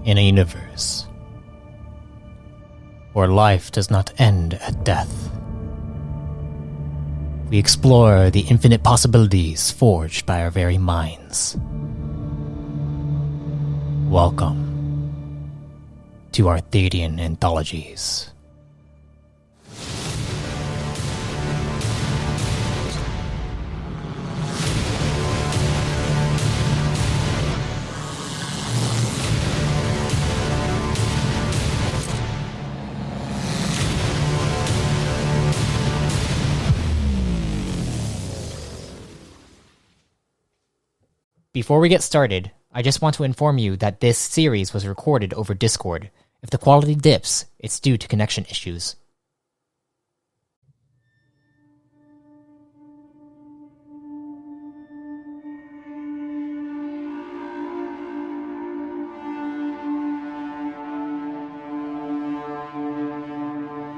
in a universe where life does not end at death. We explore the infinite possibilities forged by our very minds. Welcome to Arthadian Anthologies. Before we get started, I just want to inform you that this series was recorded over Discord. If the quality dips, it's due to connection issues.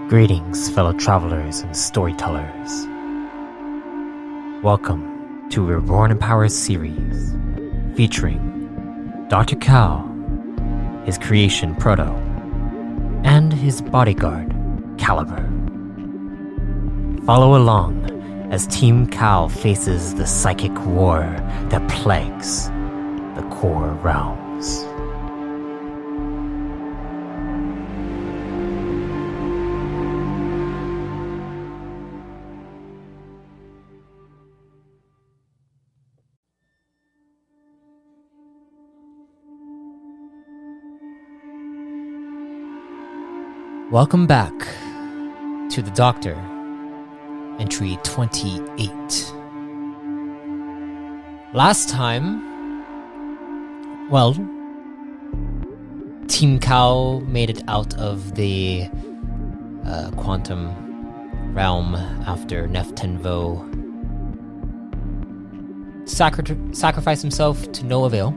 Greetings, fellow travelers and storytellers. Welcome to Reborn in Power series, featuring Dr. Cal, his creation Proto, and his bodyguard, Caliber. Follow along as Team Cal faces the psychic war that plagues the core realms. Welcome back to the Doctor, entry 28. Last time, Team Cal made it out of the quantum realm after Neftenvo sacrificed himself to no avail.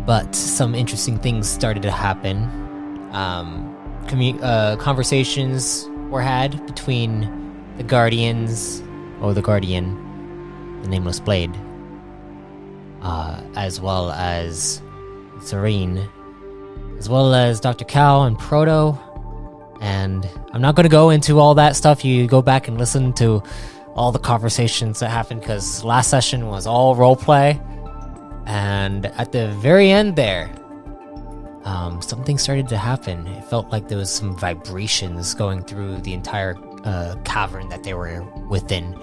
But some interesting things started to happen. Conversations were had between the Guardians, or the Guardian, the Nameless Blade, as well as Serene, as well as Dr. Cal and Proto. And I'm not going to go into all that stuff. You go back and listen to all the conversations that happened, because last session was all roleplay. And at the very end there, something started to happen. It felt like there was some vibrations going through the entire cavern that they were within.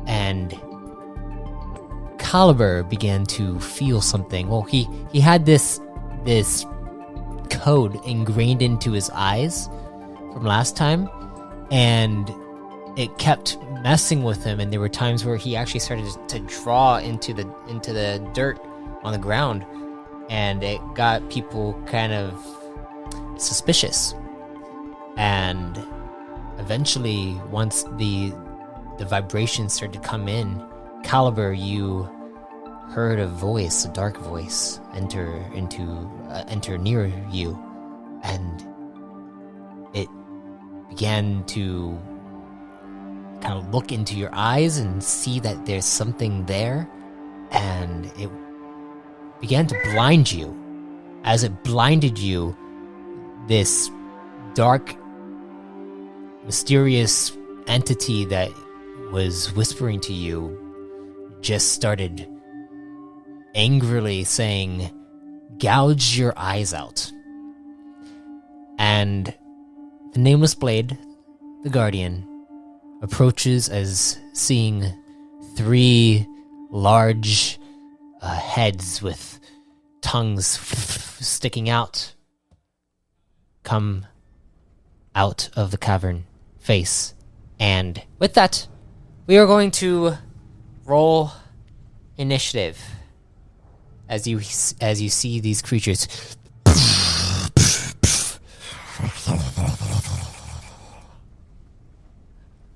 And Caliber began to feel something. Well, he had this code ingrained into his eyes from last time, and it kept messing with him, and there were times where he actually started to draw into the dirt on the ground. And it got people kind of suspicious. And eventually, once the vibrations started to come in, Caliber, you heard a voice, a dark voice, enter near you, and it began to kind of look into your eyes and see that there's something there, and it began to blind you. As it blinded you, this dark, mysterious entity that was whispering to you just started angrily saying, "Gouge your eyes out." And the Nameless Blade, the Guardian, approaches as seeing three large heads with tongues sticking out come out of the cavern face. And with that, we are going to roll initiative as you see these creatures.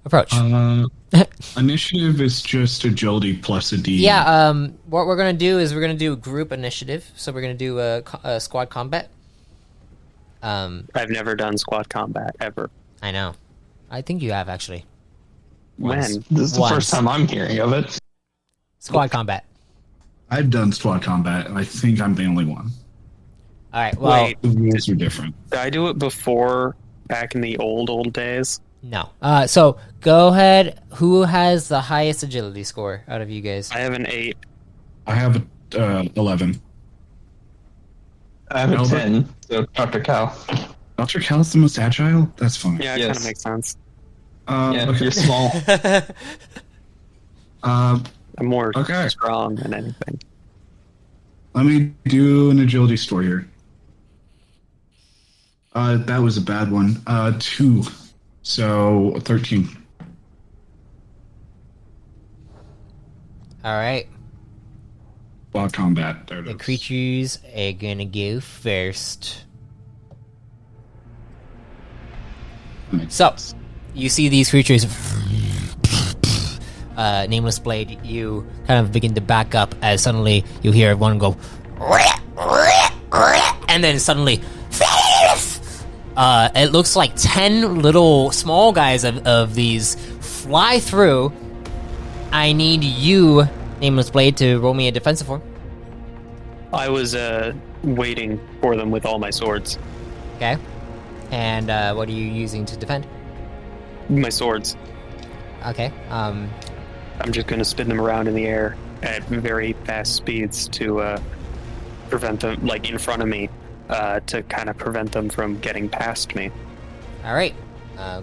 Approach. Initiative is just agility plus a D. Yeah, what we're going to do is we're going to do group initiative. So we're going to do a squad combat. I've never done squad combat, ever. I know. I think you have, actually. When? This is the first time I'm hearing of it. Squad combat. I've done squad combat, and I think I'm the only one. All right. Well, Wait, The rules are different. did I do it before, back in the old days? no. So go ahead. Who has the highest agility score out of you guys? I have an 8. I have 11. I have a Albert? 10, so Dr. Cal. Dr. Cal's the most agile? That's fine. Yeah, it Yes. kind of makes sense. Yeah, Okay. you're small. I'm more Okay. strong than anything. Let me do an agility score here. That was a bad one. 2. So 13. All right. Squad combat. There it The is. creatures are gonna go first. Makes So, sense. you see these creatures. Nameless Blade, you kind of begin to back up as suddenly you hear one go. And then suddenly. It looks like 10 little small guys of these fly through. I need you, Nameless Blade, to roll me a defensive form. I was waiting for them with all my swords. Okay. And what are you using to defend? My swords. Okay. I'm just going to spin them around in the air at very fast speeds to prevent them, like in front of me, to kind of prevent them from getting past me. All right.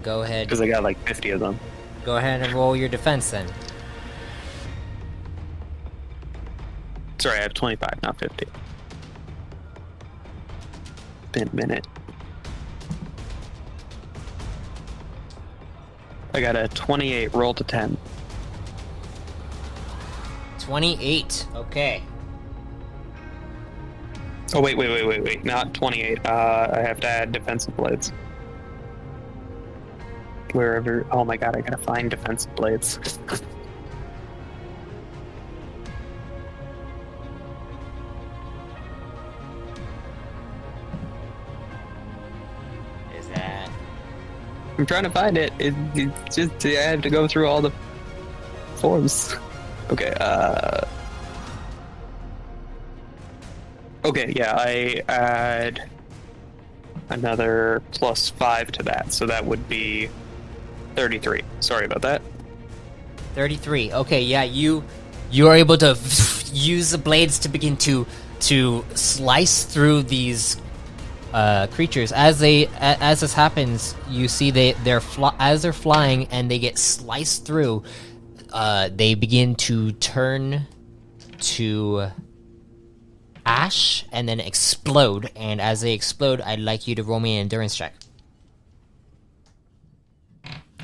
Go ahead. Because I got like 50 of them. Go ahead and roll your defense then. Sorry, I have 25, not 50. Been a minute. I got a 28, roll to 10. 28. Okay. Oh, wait. Not 28. I have to add defensive blades. Wherever. Oh my god, I gotta find defensive blades. Is that? I'm trying to find it. It's just I have to go through all the forms. Okay. Okay. Yeah, I add another +5 to that, so that would be 33. Sorry about that. 33. Okay, yeah, you are able to use the blades to begin to slice through these creatures. As this happens, you see as they're flying and they get sliced through, they begin to turn to ash and then explode. And as they explode, I'd like you to roll me an endurance check.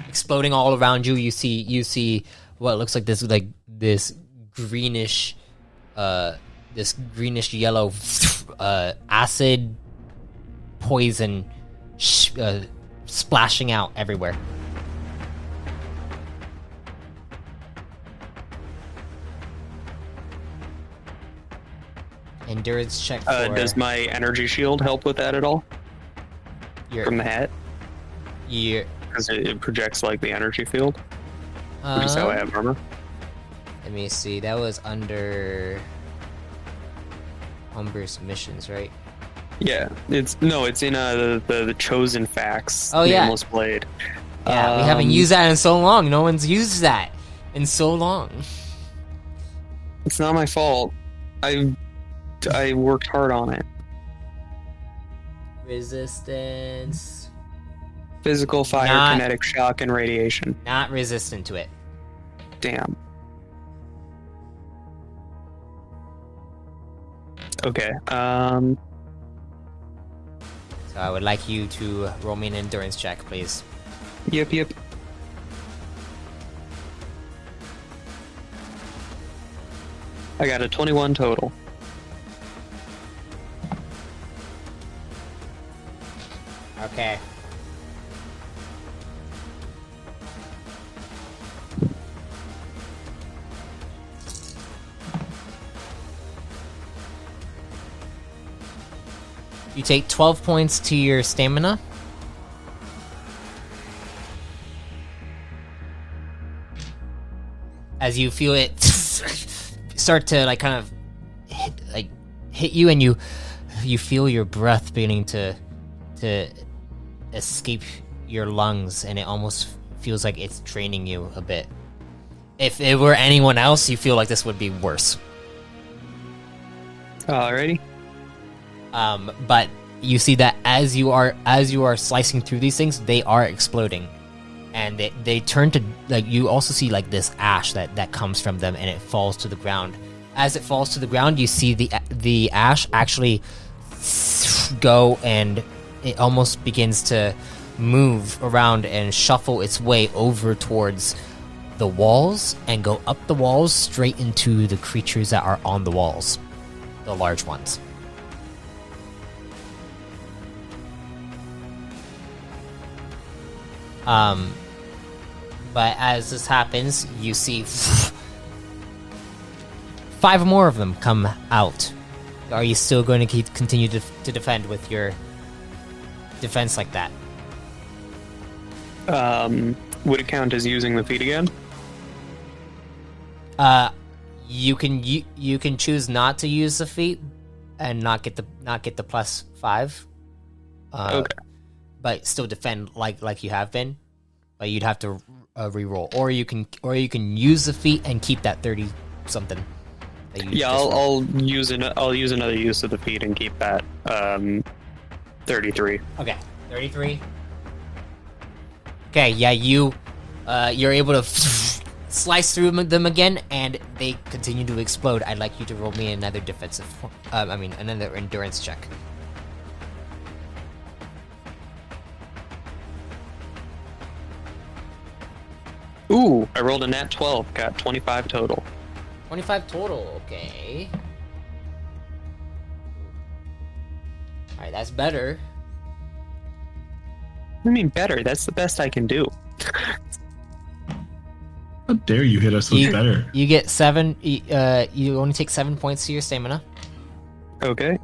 Exploding all around you, you see what looks like this greenish yellow acid poison splashing out everywhere. Endurance check for... Does my energy shield help with that at all? From the hat? Because it projects like the energy field. Which is how I have armor. Let me see. That was under Umber's missions, right? Yeah, it's in the chosen facts. Oh, yeah. Nameless Blade. Yeah, we haven't used that in so long. No one's used that in so long. It's not my fault. I worked hard on it. Resistance. Physical, fire, kinetic, shock, and radiation. Not resistant to it. Damn. Okay. So I would like you to roll me an endurance check, please. Yep. I got a 21 total. Okay. You take 12 points to your stamina. As you feel it start to like kind of hit you, and you feel your breath beginning to escape your lungs, and it almost feels like it's draining you a bit. If it were anyone else, you feel like this would be worse. Alrighty. But you see that as you are slicing through these things, they are exploding, and they turn to, like, you also see like this ash that comes from them, and it falls to the ground. As it falls to the ground, you see the ash actually go, and it almost begins to move around and shuffle its way over towards the walls and go up the walls straight into the creatures that are on the walls, the large ones. But as this happens, you see 5 more of them come out. Are you still going to continue to defend with your defense like that? Would it count as using the feat again? You can choose not to use the feat and not get the +5. Okay. But still defend like you have been. But you'd have to re-roll, or you can use the feat and keep that 30 something. Yeah, I'll use another use of the feat and keep that 33. Okay, 33. Okay, yeah, you're able to slice through them again, and they continue to explode. I'd like you to roll me another another endurance check. Ooh, I rolled a nat 12, got 25 total. 25 total, okay. Alright, that's better. I mean, better, that's the best I can do. How dare you hit us with better? You get 7, you only take 7 points to your stamina. Okay.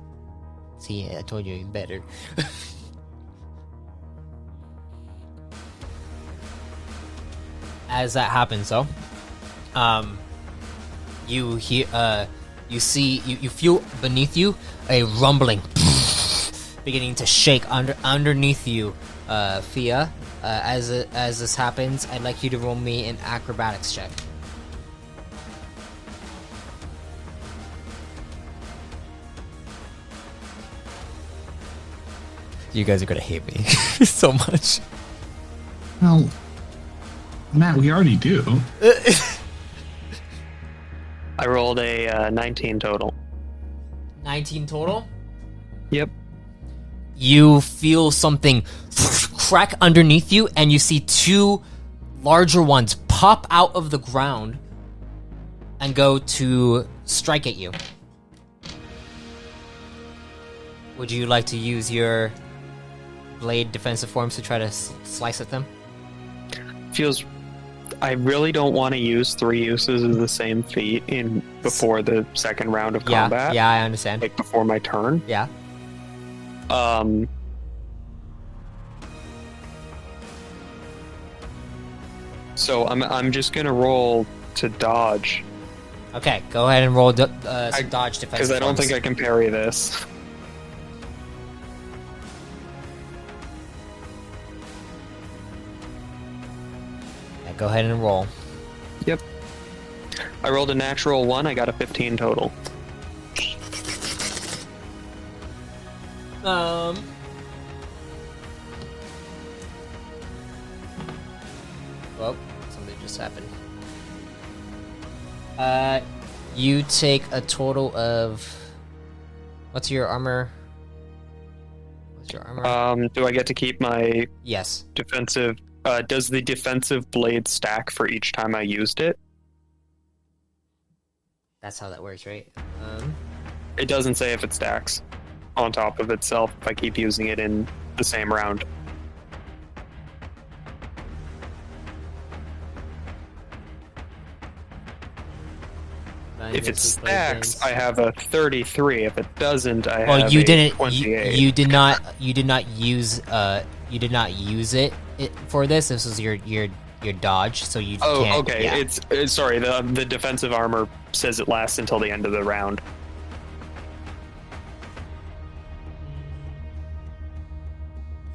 See, I told you better. As that happens, though, you hear, you feel beneath you a rumbling, beginning to shake underneath you, Fia. As this happens, I'd like you to roll me an acrobatics check. You guys are gonna hate me so much. Well, Matt, we already do. I rolled a 19 total. 19 total? Yep. You feel something crack underneath you, and you see 2 larger ones pop out of the ground and go to strike at you. Would you like to use your blade defensive forms to try to slice at them? I really don't want to use 3 uses of the same feat before the second round of combat. Yeah, I understand. Like before my turn. Yeah. So I'm just gonna roll to dodge. Okay, go ahead and roll some dodge defensive Because I don't think I can parry this. Go ahead and roll. Yep. I rolled a natural 1, I got a 15 total. Well, something just happened. You take a total of... What's your armor? Do I get to keep my Yes. defensive... does the defensive blade stack for each time I used it? That's how that works, right? It doesn't say if it stacks on top of itself if I keep using it in the same round. If it stacks, I have a 33. If it doesn't, I have a 28. You did not use it for this. This was your dodge, so you can't. Oh, okay. Yeah. It's sorry. The defensive armor says it lasts until the end of the round.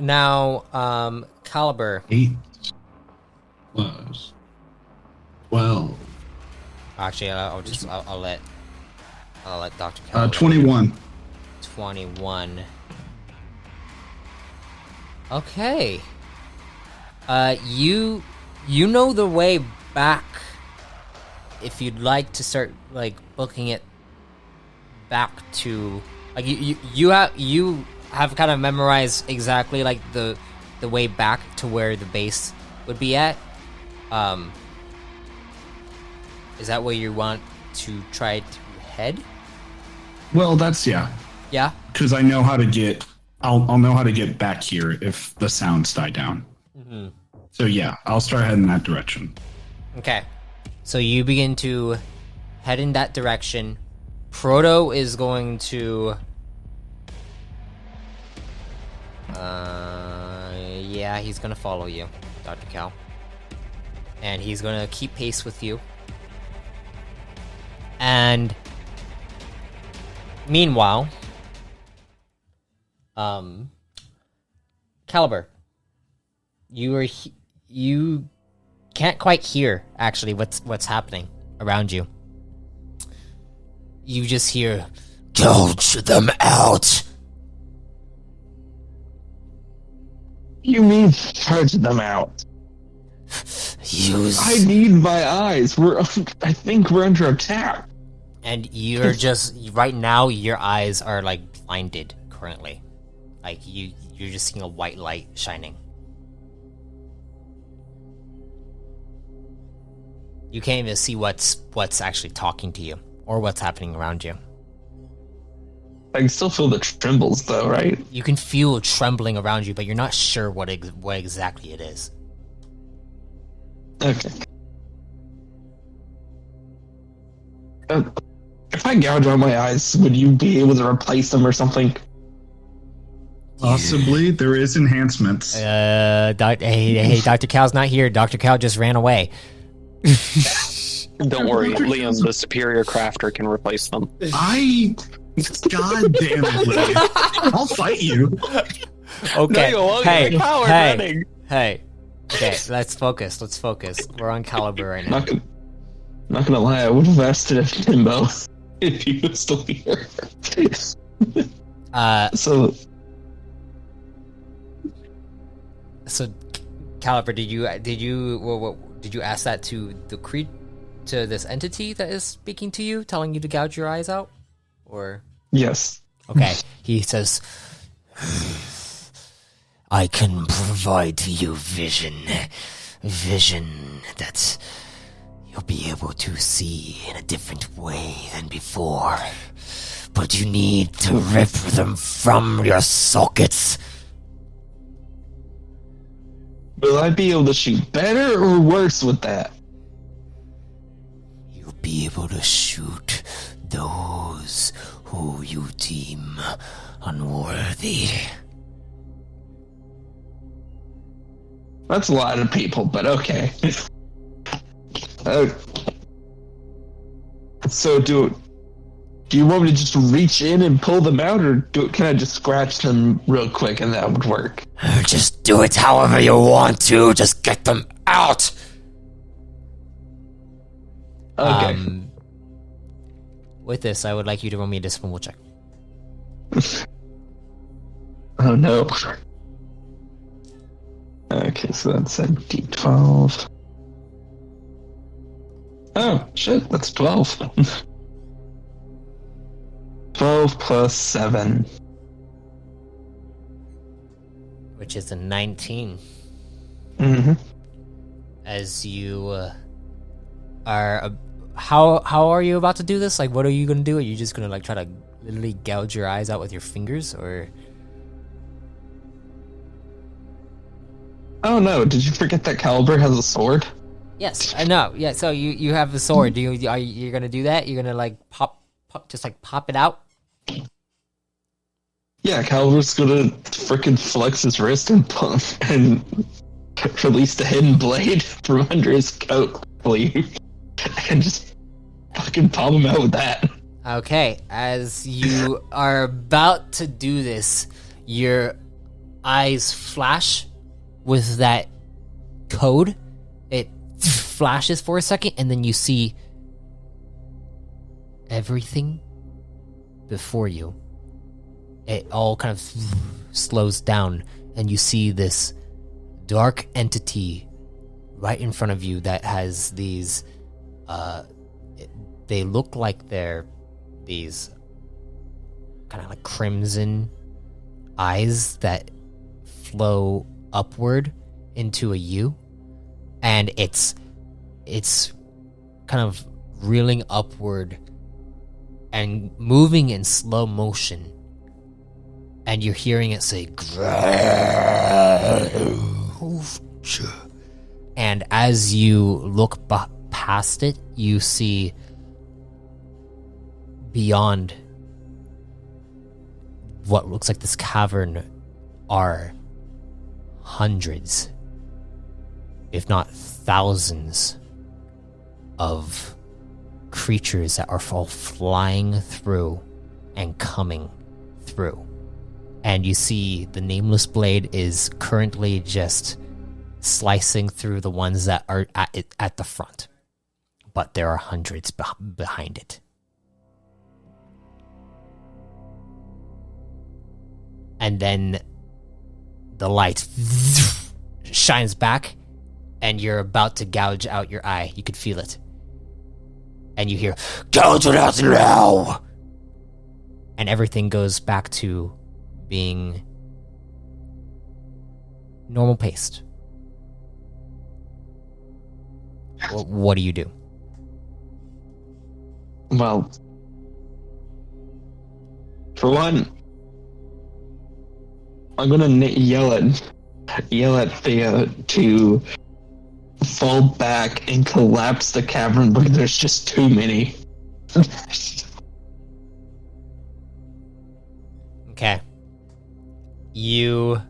Now, Caliber. 8 plus 12. Actually, I'll let Dr. Caliber. 21. 21. Okay. You know the way back. If you'd like to start like booking it back to like you have kind of memorized exactly like the way back to where the base would be at. Is that where you want to try to head? Well, that's yeah. Yeah. Because I know how to get. I'll know how to get back here if the sounds die down. Mm-hmm. So yeah, I'll start heading that direction. Okay. So you begin to head in that direction. Proto is going to... yeah, he's going to follow you, Dr. Cal. And he's going to keep pace with you. And... meanwhile... Caliber. You can't quite hear actually what's happening around you. You just hear, "Gouge them out." You mean charge them out? Use. I need my eyes. I think we're under attack. And you're just right now. Your eyes are like blinded currently. Like you're just seeing a white light shining. You can't even see what's actually talking to you or what's happening around you. I can still feel the trembles, though, right? You can feel trembling around you, but you're not sure what exactly it is. Okay. If I gouge out my eyes, would you be able to replace them or something? Possibly. There is enhancements. Hey, Dr. Cal's not here. Dr. Cal just ran away. Don't worry, Liam, the superior crafter, can replace them. God damn it, Liam. I'll fight you. Okay. No, Hey. running. Okay, let's focus. We're on Caliber right now. Not gonna lie, I would have asked it of Timbo if he was still here. So Caliber, did you ask that to to this entity that is speaking to you, telling you to gouge your eyes out, or? Yes. Okay, he says, "I can provide to you vision that you'll be able to see in a different way than before, but you need to rip them from your sockets." Will I be able to shoot better or worse with that? You'll be able to shoot those who you deem unworthy. That's a lot of people, but okay. So do you want me to just reach in and pull them out, or can I just scratch them real quick and that would work? Just do it however you want to. Just get them out. Okay. With this, I would like you to roll me a discipline check. Oh no. Okay, so that's a D12. Oh, shit, that's 12. 12 plus 7. Which is a 19. Mm-hmm. As you are... How are you about to do this? Like, what are you going to do? Are you just going to, like, try to literally gouge your eyes out with your fingers, or... Oh no, did you forget that Caliber has a sword? Yes, I know. Yeah, so you have a sword. Are you going to do that? You're going to, like, pop it out? Yeah, Caliber's gonna frickin' flex his wrist and release the hidden blade from under his coat sleeve and just fucking pop him out with that. Okay, as you are about to do this, your eyes flash with that code. It flashes for a second, and then you see everything before you. It all kind of slows down, and you see this dark entity right in front of you that has these, they look like they're these kind of like crimson eyes that flow upward into a U, and it's kind of reeling upward and moving in slow motion, and you're hearing it say, and as you look past it, you see beyond what looks like this cavern are hundreds, if not thousands, of creatures that are all flying through and coming through. And you see the Nameless Blade is currently just slicing through the ones that are at the front. But there are hundreds behind it. And then the light shines back, and you're about to gouge out your eye. You could feel it. And you hear, "Gouge it out now!" And everything goes back to being normal paced. What do you do? Well, for one, I'm gonna yell at Thea to fall back and collapse the cavern because there's just too many. Okay. You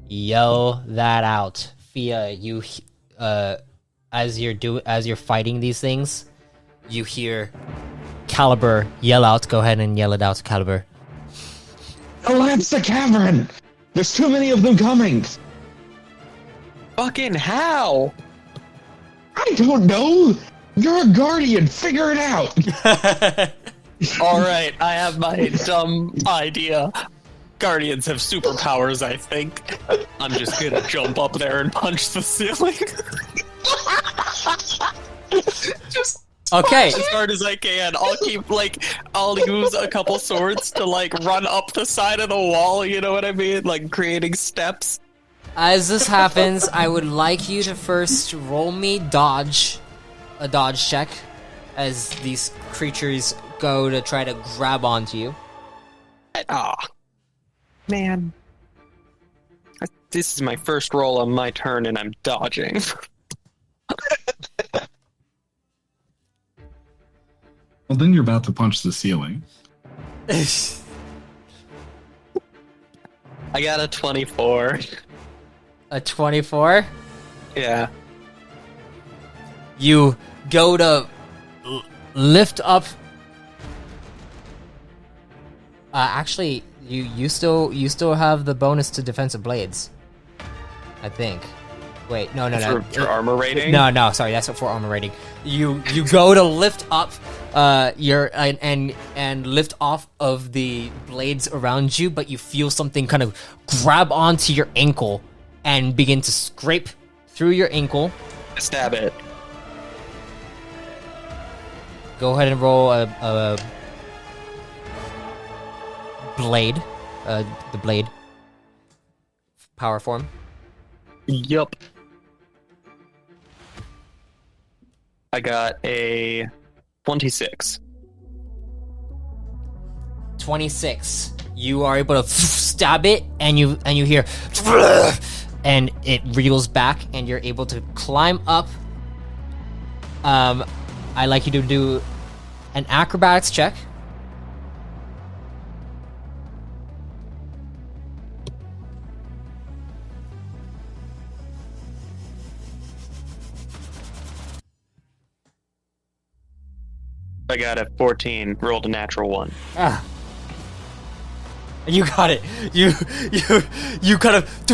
yell that out. Fia, you as you're fighting these things, you hear Caliber yell out. Go ahead and yell it out, Caliber. Collapse the cavern! There's too many of them coming! Fucking how? I don't know! You're a guardian, figure it out! Alright, I have my dumb idea. Guardians have superpowers, I think. I'm just gonna jump up there and punch the ceiling. Just Okay. as hard as I can. I'll use a couple swords to run up the side of the wall, you know what I mean? Like creating steps. As this happens, I would like you to first roll me a dodge check as these creatures go to try to grab onto you. Ah, man. This is my first roll on my turn and I'm dodging. Well, then you're about to punch the ceiling. I got a 24. A 24? Yeah. You go to lift up. Actually, you still have the bonus to defensive blades, I think. Wait, no. For armor rating? No, sorry, that's for armor rating. You go to lift up and lift off of the blades around you, but you feel something kind of grab onto your ankle and begin to scrape through your ankle. Stab it. Go ahead and roll a blade. The blade. Power form. Yup. I got a 26. 26. You are able to stab it, and you hear, and it reels back, and you're able to climb up. I'd like you to do an acrobatics check. I got a 14, rolled a natural 1. You got it. You kind of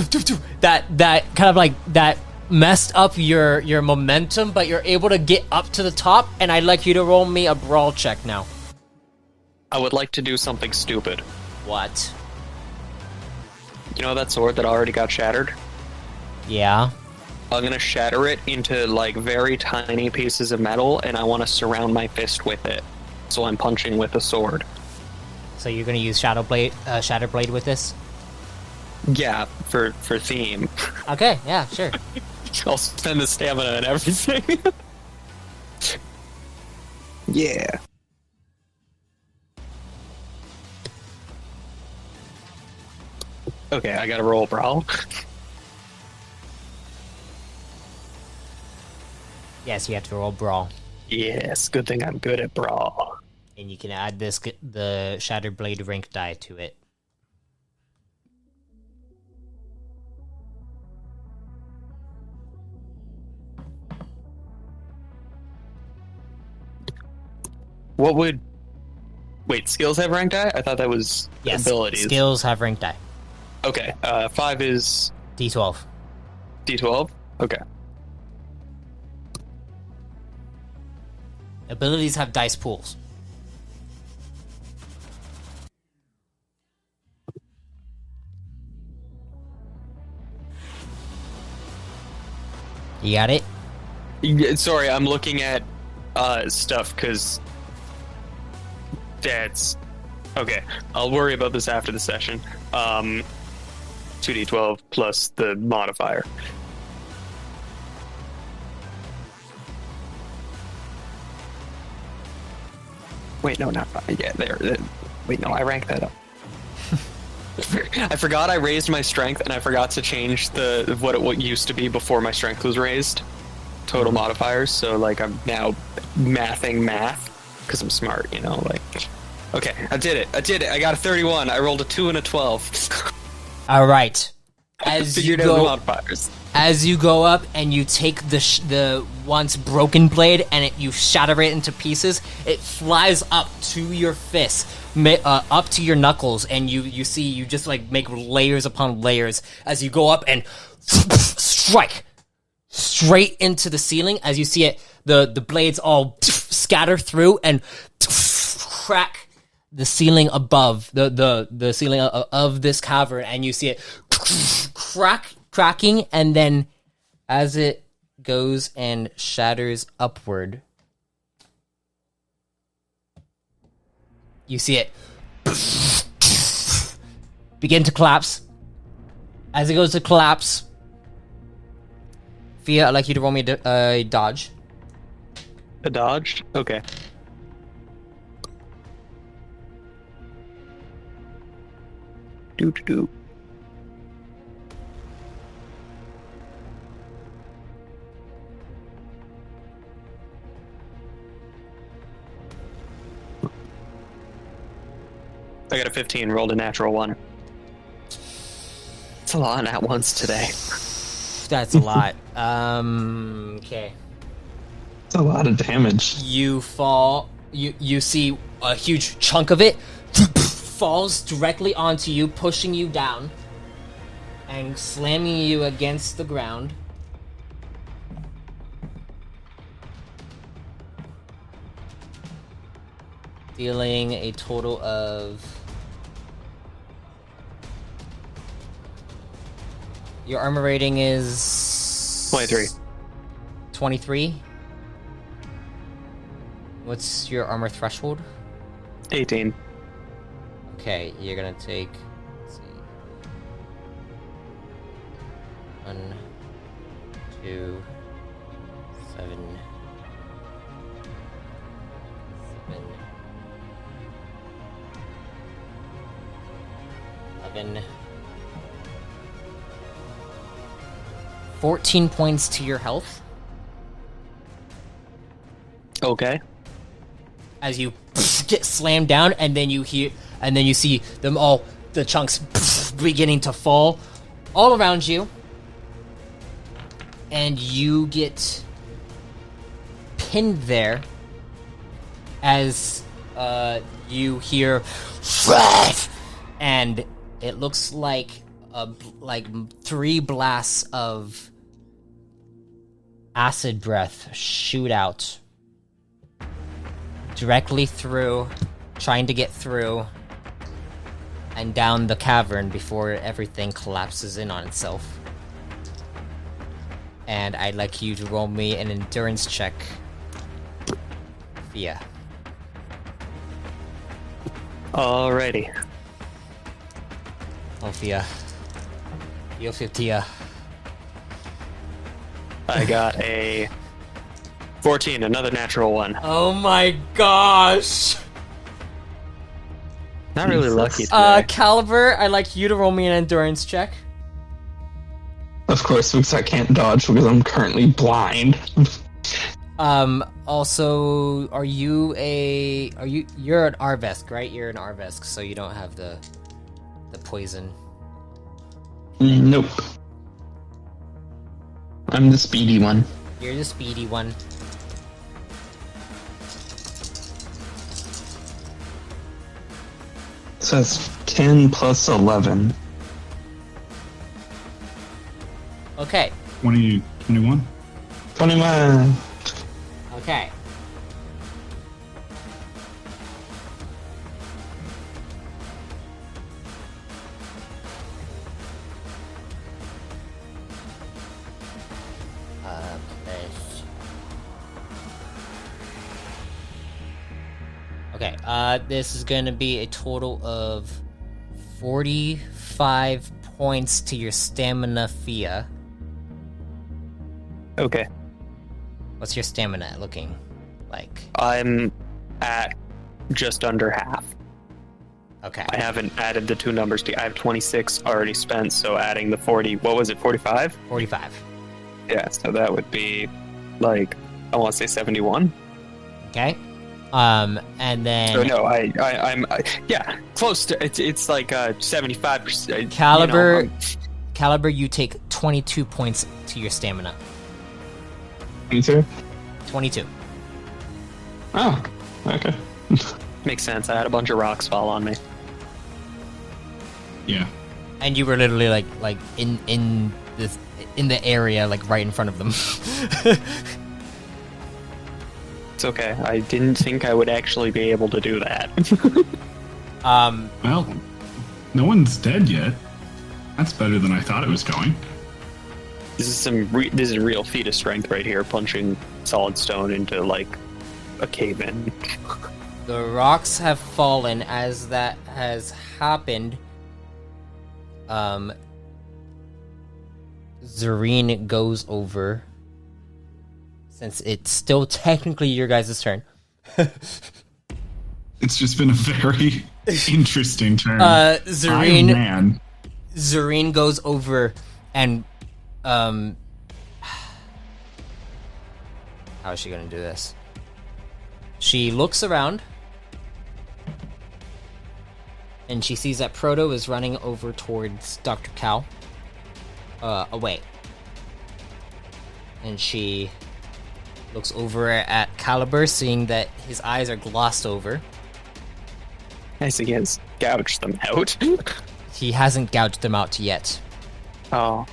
that kind of like that messed up your momentum, but you're able to get up to the top. And I'd like you to roll me a brawl check now. I would like to do something stupid. What? You know that sword that already got shattered? Yeah. I'm gonna shatter it into like very tiny pieces of metal, and I want to surround my fist with it. So I'm punching with a sword. So you're gonna use Shatter Blade with this? Yeah, for theme. Okay, yeah, sure. I'll spend the stamina and everything. Yeah. Okay, I gotta roll brawl. Yes, you have to roll brawl. Yes, good thing I'm good at brawl. And you can add the Shatter Blade rank die to it. What would... Wait, skills have rank die? I thought that was abilities. Skills have rank die. Okay, 5 is... D12. D12? Okay. Abilities have dice pools. You got it? Yeah, sorry, I'm looking at stuff, because... That's... Okay, I'll worry about this after the session. 2d12 plus the modifier. Wait, no, not... Yeah, there. Wait, no, I ranked that up. I forgot I raised my strength, and I forgot to change what it used to be before my strength was raised. Total modifiers, so, like, I'm now mathing math, because I'm smart, you know, like... Okay, I did it. I got a 31. I rolled a 2 and a 12. All right. As you go up and you take the once broken blade and you shatter it into pieces, it flies up to your fist, up to your knuckles, and you see you just like make layers upon layers as you go up and strike straight into the ceiling. As you see it, the blades all scatter through and crack the ceiling above the ceiling of this cavern, and you see it cracking, and then as it goes and shatters upward, you see it begin to collapse. As it goes to collapse, Fia, I'd like you to roll me a dodge. A dodge? Okay. Do. I got a 15, rolled a natural 1. It's a lot of nat ones today. That's a lot. Okay. It's a lot of damage. You fall. You see a huge chunk of it falls directly onto you, pushing you down and slamming you against the ground. Dealing a total of... Your armor rating is... 23. 23? What's your armor threshold? 18. Okay, you're gonna take... Let's see... 1, 2, 7... 7... 11... 14 points to your health. Okay. As you get slammed down, and then you see them all, the chunks beginning to fall all around you, and you get pinned there as you hear and it looks like 3 blasts of acid breath shoot out directly through, trying to get through and down the cavern before everything collapses in on itself. And I'd like you to roll me an endurance check. Fia. Alrighty. Oh, Fia. Yo, Fia. I got a 14, another natural one. Oh my gosh! Not really lucky today. Caliber, I'd like you to roll me an endurance check. Of course, because I can't dodge because I'm currently blind. Also, you're an Arvesk, right? You're an Arvesk, so you don't have the poison. Nope. I'm the speedy one. You're the speedy one. So that's 10 plus 11. Okay. 21? 21. Okay. Okay, this is gonna be a total of 45 points to your stamina, Fia. Okay. What's your stamina looking like? I'm at just under half. Okay. I haven't added the 2 numbers. I have 26 already spent, so adding the 40, what was it, 45? 45. Yeah, so that would be, like, I want to say 71. Okay. And then... So no, I'm yeah, close to, it's like 75%. Caliber, You know, Caliber, you take 22 points to your stamina. Me too? 22. Oh, okay. makes sense. I had a bunch of rocks fall on me. Yeah. And you were literally like in the area, like right in front of them. It's okay. I didn't think I would actually be able to do that. Well, no one's dead yet. That's better than I thought it was going. This is a real feat of strength right here, punching solid stone into like a cave in. The rocks have fallen. As that has happened, Zareen goes over. Since it's still technically your guys' turn. It's just been a very interesting turn. Zareen, Iron Man. Zareen goes over and how is she gonna do this? She looks around and she sees that Proto is running over towards Dr. Cal. Away. And she looks over at Caliber, seeing that his eyes are glossed over. Nice against gouge them out. He hasn't gouged them out yet. Oh,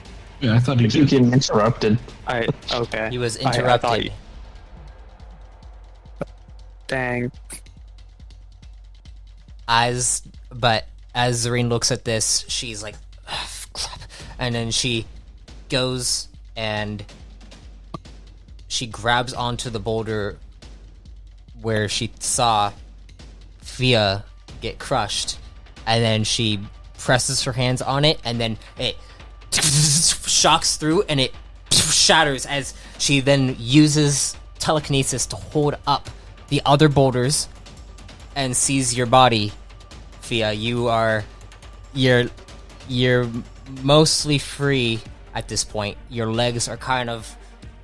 Yeah, I thought he You did. getting interrupted. okay. He was I thought interrupted. Dang. But as Zareen looks at this, she's like, crap. And then she goes and she grabs onto the boulder where she saw Fia get crushed, and then she presses her hands on it, and then it shocks through and it shatters as she then uses telekinesis to hold up the other boulders and sees your body. Fia, you're mostly free at this point. Your legs are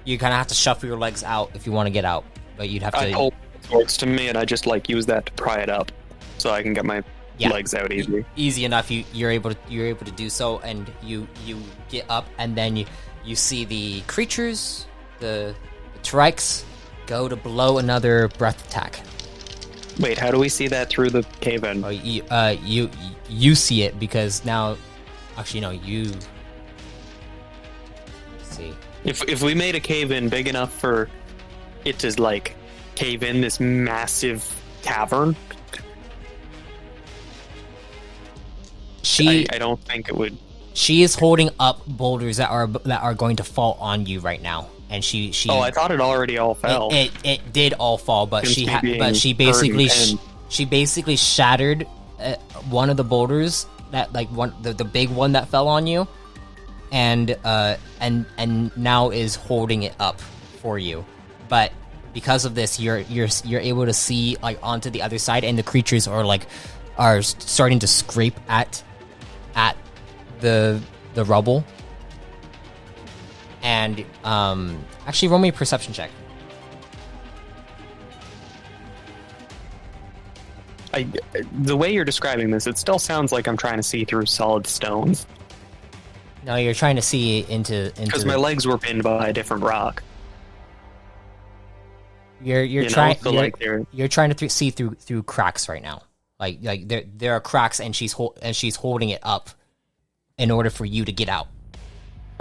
you kind of have to shuffle your legs out if you want to get out, but you'd have to. I pull towards to me, and I just like use that to pry it up, so I can get my legs out easily. Easy enough. You're able to do so, and you get up, and then you see the creatures, the Turrikes, go to blow another breath attack. Wait, how do we see that through the cave in? You you see it because now, actually no, you. Let's see. If we made a cave in big enough for it to like cave in this massive cavern, I don't think it would. She is holding up boulders that are going to fall on you right now, and she. Oh, I thought it already all fell. It did all fall, but Since she basically shattered one of the boulders that like the big one that fell on you, and now is holding it up for you, but because of this, you're able to see like onto the other side, and the creatures are starting to scrape at the rubble. And actually, roll me a perception check. The way you're describing this, it still sounds like I'm trying to see through solid stone. No, you're trying to see into because my legs were pinned by a different rock. You're trying to see through cracks right now. Like there are cracks, and she's holding it up in order for you to get out.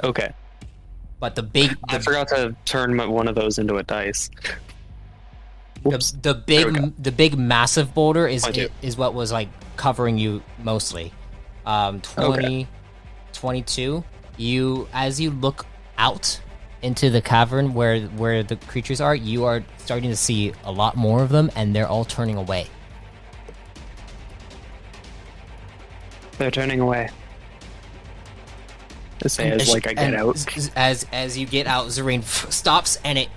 Okay. But I forgot to turn one of those into a dice. The big massive boulder is what was like covering you mostly. 22. As you look out into the cavern where the creatures are, you are starting to see a lot more of them, and they're all turning away. They're turning away. I get out. As you get out, Zareen stops, and it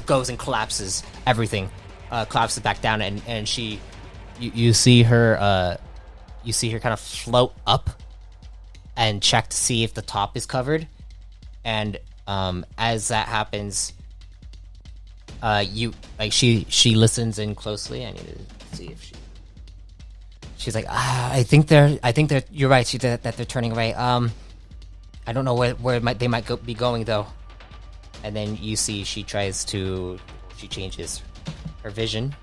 goes and collapses everything, collapses back down, and you see her kind of float up and check to see if the top is covered, and as that happens, she listens in closely. I need to see if she's like, I think they're you're right. That they're turning away. I don't know where they might be going though. And then you see she changes her vision,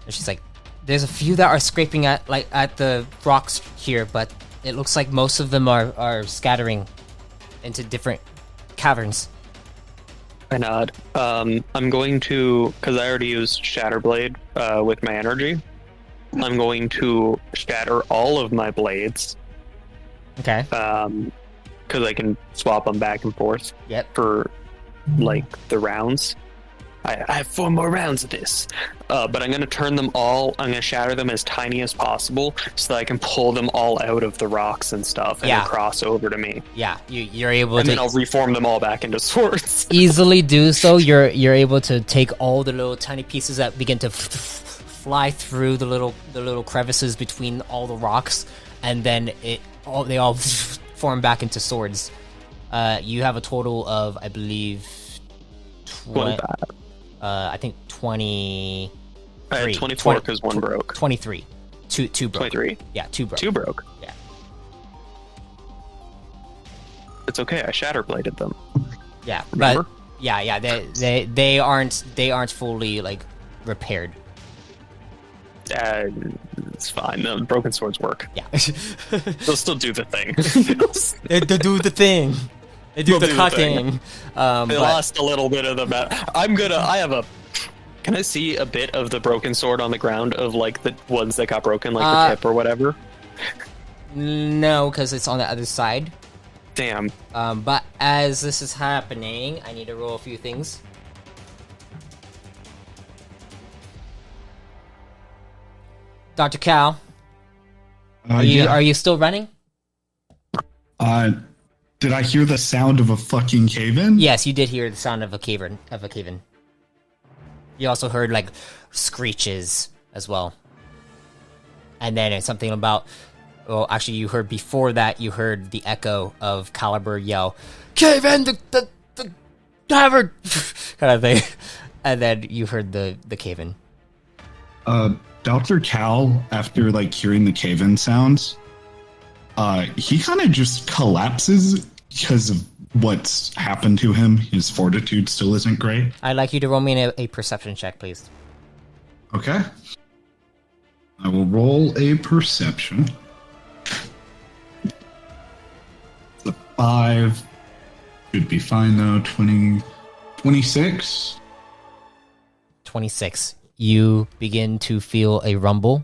and she's like, there's a few that are scraping at the rocks here, but it looks like most of them are scattering into different caverns. I nod. I'm going to, because I already used Shatterblade with my energy, I'm going to shatter all of my blades. Okay. Because I can swap them back and forth. Yep. For like the rounds. I have 4 more rounds of this. But I'm going to turn them all, I'm going to shatter them as tiny as possible so that I can pull them all out of the rocks and stuff and cross over to me. Yeah, you're able and to... then I'll reform them all back into swords. Easily do so. You're able to take all the little tiny pieces that begin to fly through the little crevices between all the rocks, and then they all form back into swords. You have a total of, I believe... I think 20... I had 24 because 1 broke. 23. Two broke. 23? Yeah, 2 broke. 2 broke? Yeah. It's okay, I shatterbladed them. Yeah, remember? But yeah, they aren't fully like repaired. It's fine. The broken swords work. Yeah. They'll still do the thing. They do the thing. They do the cutting. They lost a little bit of the Can I see a bit of the broken sword on the ground of like the ones that got broken, like the tip or whatever? No, because it's on the other side. Damn. But as this is happening, I need to roll a few things. Dr. Cal, are you still running? Did I hear the sound of a fucking cave-in? Yes, you did hear the sound of a cave-in. You also heard like screeches as well. And then it's something about, well, actually you heard before that, you heard the echo of Caliber yell, "Cave in the tavern!" kind of thing. And then you heard the cave-in. Dr. Cal, after like hearing the cave-in sounds, he kind of just collapses because of what's happened to him. His fortitude still isn't great. I'd like you to roll me a perception check, please. Okay. I will roll a perception. The 5 should be fine though. 26. 26. You begin to feel a rumble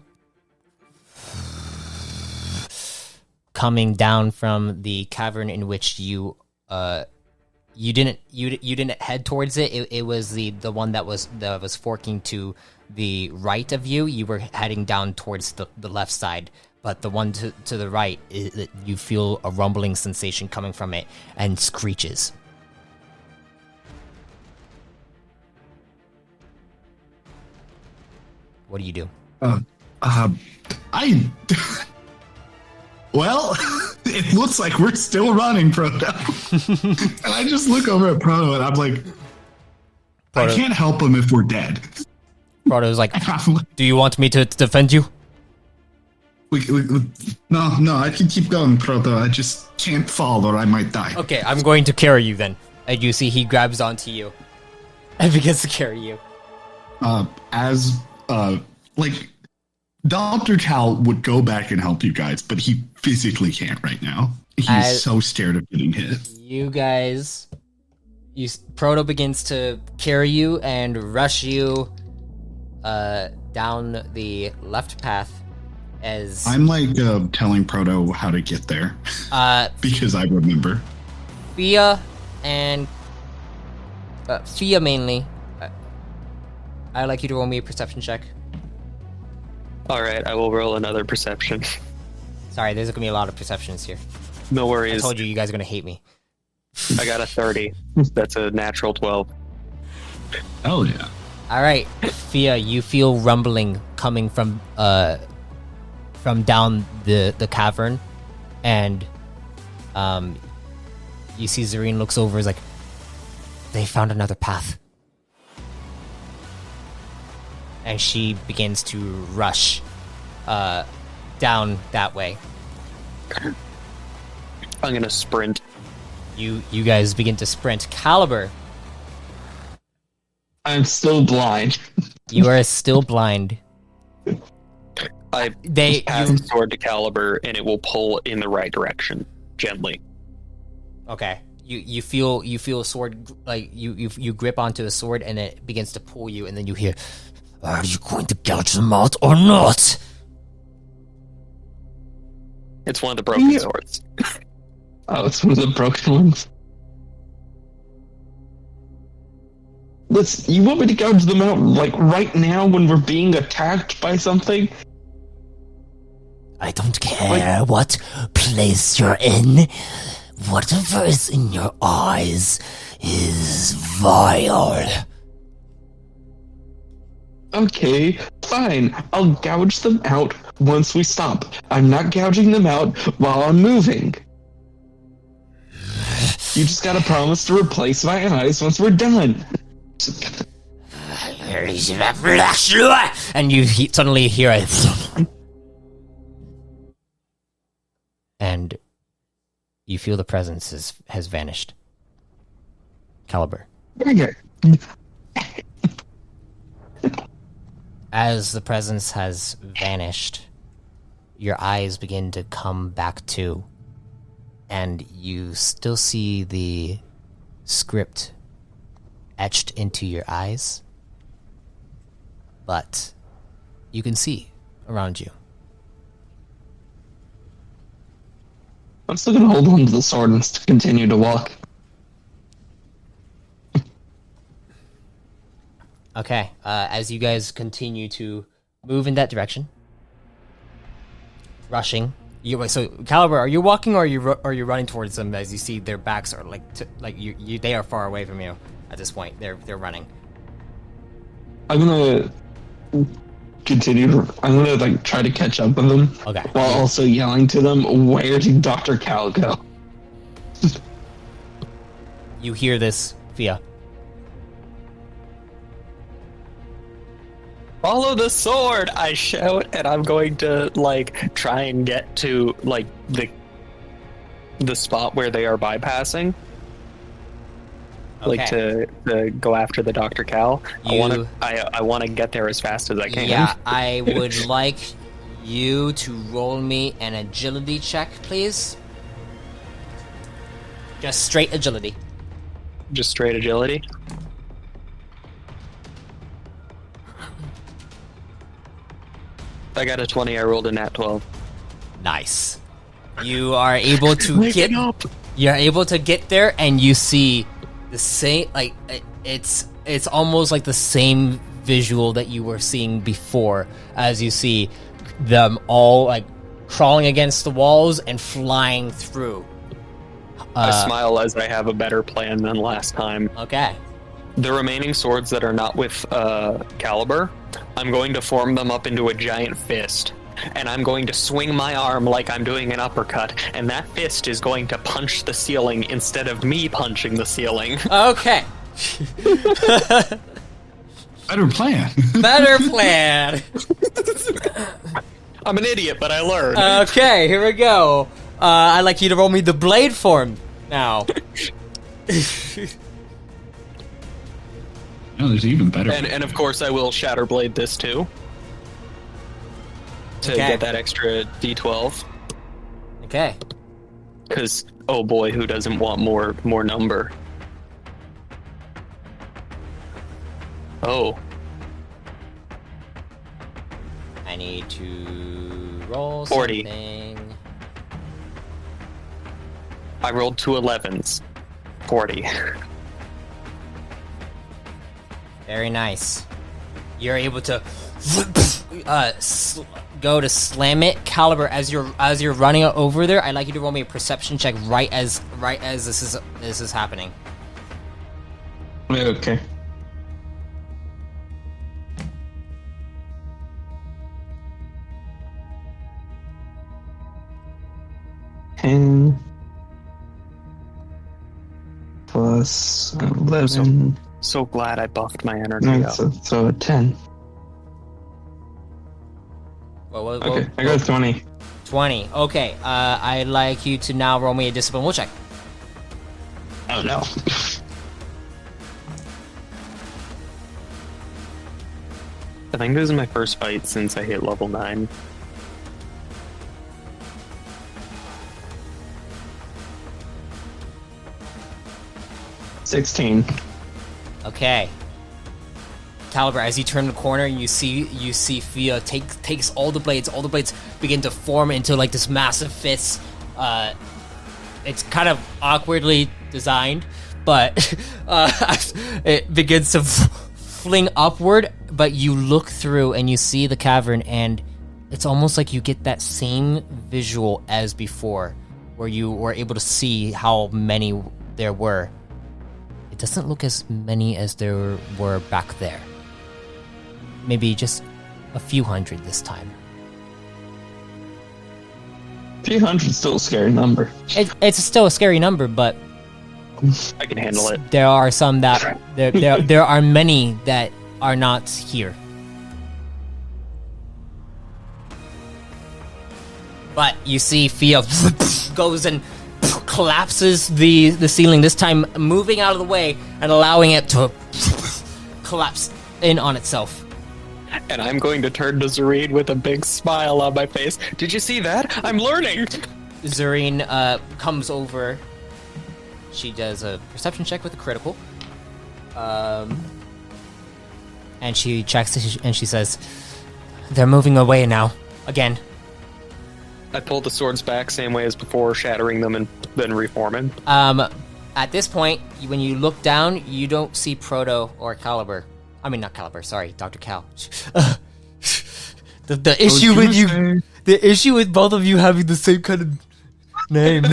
coming down from the cavern in which you didn't head towards it. It was the one that was forking to the right of you. You were heading down towards the left side, but the one to the right, you feel a rumbling sensation coming from it and screeches. What do you do? Well, it looks like we're still running, Proto. And I just look over at Proto and I'm like, Proto. I can't help him if we're dead. Proto's like, do you want me to defend you? No, I can keep going, Proto. I just can't fall or I might die. Okay, I'm going to carry you then. And you see he grabs onto you and begins to carry you. Dr. Cal would go back and help you guys, but he physically can't right now. He's so scared of getting hit. You guys, Proto begins to carry you and rush you down the left path as... I'm telling Proto how to get there because I remember. Fia and... Fia mainly. I'd like you to roll me a perception check. Alright, I will roll another perception. Sorry, there's gonna be a lot of perceptions here. No worries. I told you guys are gonna hate me. I got a 30. That's a natural 12. Oh yeah. Alright, Fia, you feel rumbling coming from down the cavern, and you see Zareen looks over, is like, they found another path. And she begins to rush down that way. I'm gonna sprint. You guys begin to sprint. Caliber, I'm still blind. you are still blind. I pass the sword to Caliber, and it will pull in the right direction, gently. Okay. You feel a sword, like you grip onto the sword, and it begins to pull you, and then you hear, "Are you going to gouge them out or not?" It's one of the broken swords. Oh, it's one of the broken ones. Listen, you want me to gouge them out, like, right now when we're being attacked by something? I don't care what place you're in. Whatever is in your eyes is vile. Okay, fine. I'll gouge them out once we stop. I'm not gouging them out while I'm moving. You just gotta promise to replace my eyes once we're done. And you suddenly hear a... and you feel the presence has vanished. Caliber. As the presence has vanished, your eyes begin to come back to, and you still see the script etched into your eyes, but you can see around you. I'm still gonna hold on to the sword and continue to walk. Okay, as you guys continue to move in that direction, rushing. So, Caliber, are you walking or are you running towards them? As you see, their backs are they are far away from you at this point. They're running. I'm gonna continue. I'm gonna try to catch up with them. Okay. While also yelling to them, "Where did Dr. Cal go?" You hear this, Fia. Follow the sword! I shout, and I'm going to try and get to the spot where they are bypassing. Okay. To go after the Dr. Cal. I want to get there as fast as I can. Yeah, I would like you to roll me an agility check, please. Just straight agility. Just straight agility. I got a 20. I rolled a nat 12. Nice. You are able to Waking up. You're able to get there, and you see the same. Like it's almost like the same visual that you were seeing before, as you see them all like crawling against the walls and flying through. I smile as I have a better plan than last time. Okay. The remaining swords that are not with caliber, I'm going to form them up into a giant fist. And I'm going to swing my arm like I'm doing an uppercut, and that fist is going to punch the ceiling instead of me punching the ceiling. Okay. Better plan. Better plan. I'm an idiot, but I learned. Okay, here we go. I'd like you to roll me the blade form now. No, there's even better. And of course, I will Shatterblade this too. To get that extra D12. Okay. Because, oh boy, who doesn't want more number? Oh. I need to roll 40. something. I rolled 2 11s. 40. Very nice. You're able to go to slam it. Caliber, as you're running over there, I'd like you to roll me a perception check right as this is happening. Okay. And plus 11. So glad I buffed my energy No, up. so 10. Okay, I got 20. 20. Okay. I'd like you to now roll me a discipline will check. Oh no. I think this is my first fight since I hit level 9. $16. Okay. Caliber, as you turn the corner and you see Fia takes all the blades begin to form into like this massive fist. It's kind of awkwardly designed, but it begins to fling upward, but you look through and you see the cavern, and it's almost like you get that same visual as before, where you were able to see how many there were. It doesn't look as many as there were back there. Maybe just a few hundred this time. Few hundred still a scary number. It's still a scary number, but I can handle it. there are some that there are many that are not here. But you see Fia goes and collapses the ceiling, this time moving out of the way and allowing it to collapse in on itself. And I'm going to turn to Zareen with a big smile on my face. Did you see that? I'm learning! Zareen comes over. She does a perception check with a critical. And she checks and she says, "They're moving away now. Again." I pulled the swords back same way as before, shattering them and then reforming. At this point, when you look down, you don't see Proto or Caliber. I mean, not Caliber. Sorry, Dr. Cal. The issue with you, the issue with both of you having the same kind of name.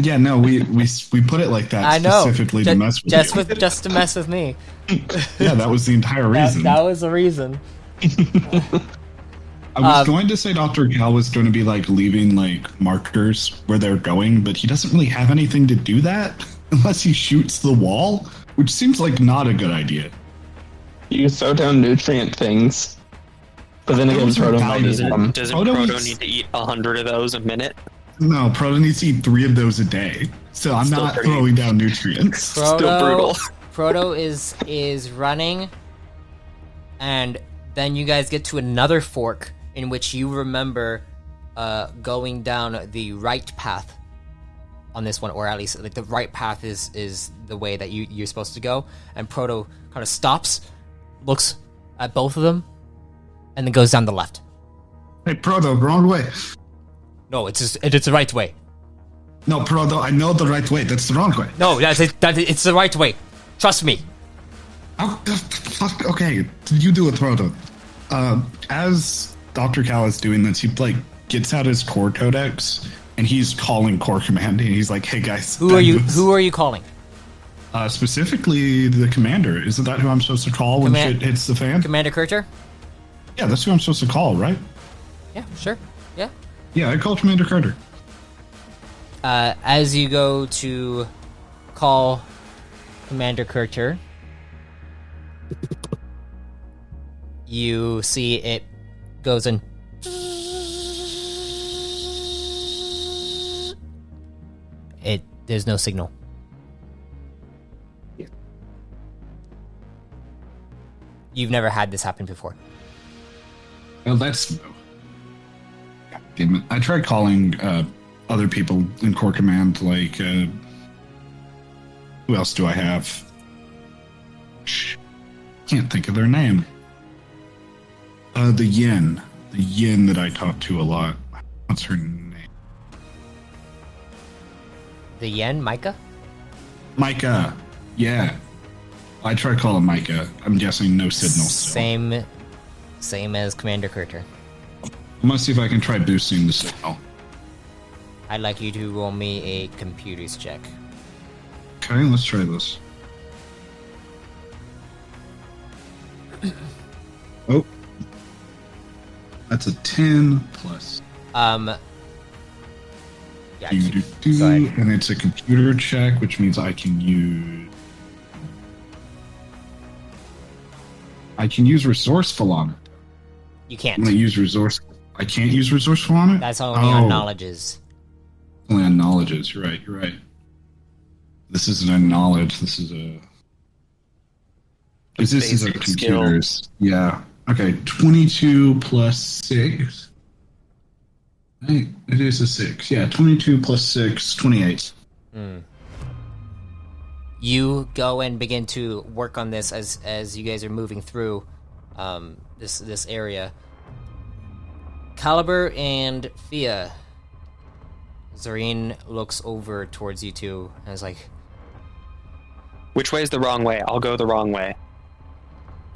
Yeah, no, we put it like that I know, specifically to mess with you. just to mess with me. Yeah, that was the entire reason. That was the reason. I was going to say Dr. Cal was going to be like leaving like markers where they're going, but he doesn't really have anything to do that unless he shoots the wall, which seems like not a good idea. You throw down nutrient things, but then again, Those are Proto valuable. might Doesn't Proto Proto eats- need to eat 100 of those a minute? No, Proto needs to eat 3 of those a day, so I'm Still not pretty- throwing down nutrients. Still brutal. Proto is running, and then you guys get to another fork, in which you remember going down the right path on this one, or at least like the right path is the way that you're supposed to go. And Proto kind of stops, looks at both of them, and then goes down the left. Hey, Proto, wrong way. No, it's the right way. No, Proto, I know the right way. That's the wrong way. No, it's the right way. Trust me. Oh, fuck. Okay, you do it, Proto. As Dr. Cal is doing this, he like gets out his core codex and he's calling core command. And he's like, "Hey guys, Who are you calling? Specifically the commander. Isn't that who I'm supposed to call when shit hits the fan? Commander Kurter? Yeah, that's who I'm supposed to call, right? Yeah, sure. Yeah. Yeah, I call Commander Carter. As you go to call Commander Kurter, you see it goes in. There's no signal. You've never had this happen before. Well, that's... God damn it. I tried calling other people in core command, like... who else do I have? Can't think of their name. The Yin. The Yin that I talk to a lot. What's her name? The Yen, Micah? Micah. Yeah. I tried calling Micah. I'm guessing no signal still. Same as Commander Kurter. I'm gonna see if I can try boosting the signal. I'd like you to roll me a computers check. Okay, let's try this. Oh. That's a 10 plus. Yeah, Go ahead. And it's a computer check, which means I can use resourceful on it. You can't. I'm gonna use I can't use resourceful on it? That's only on knowledges. Only on knowledges. You're right. This isn't a knowledge. This is a... This is a computers. Skill. Yeah. Okay, 22 plus 6. Hey, it is a 6. Yeah, 22 plus 6, 28. You go and begin to work on this as you guys are moving through this area. Caliber and Fia. Zareen looks over towards you two and is like, "Which way is the wrong way? I'll go the wrong way."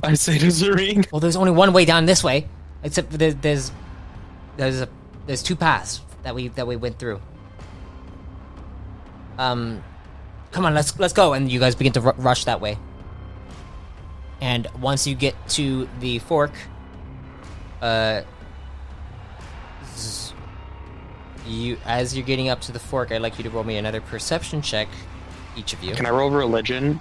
I say to Zareen. "Well, there's only one way down this way. Except there's two paths that we went through. Come on, let's go." And you guys begin to rush that way. And once you get to the fork, as you're getting up to the fork, I'd like you to roll me another perception check, each of you. Can I roll religion?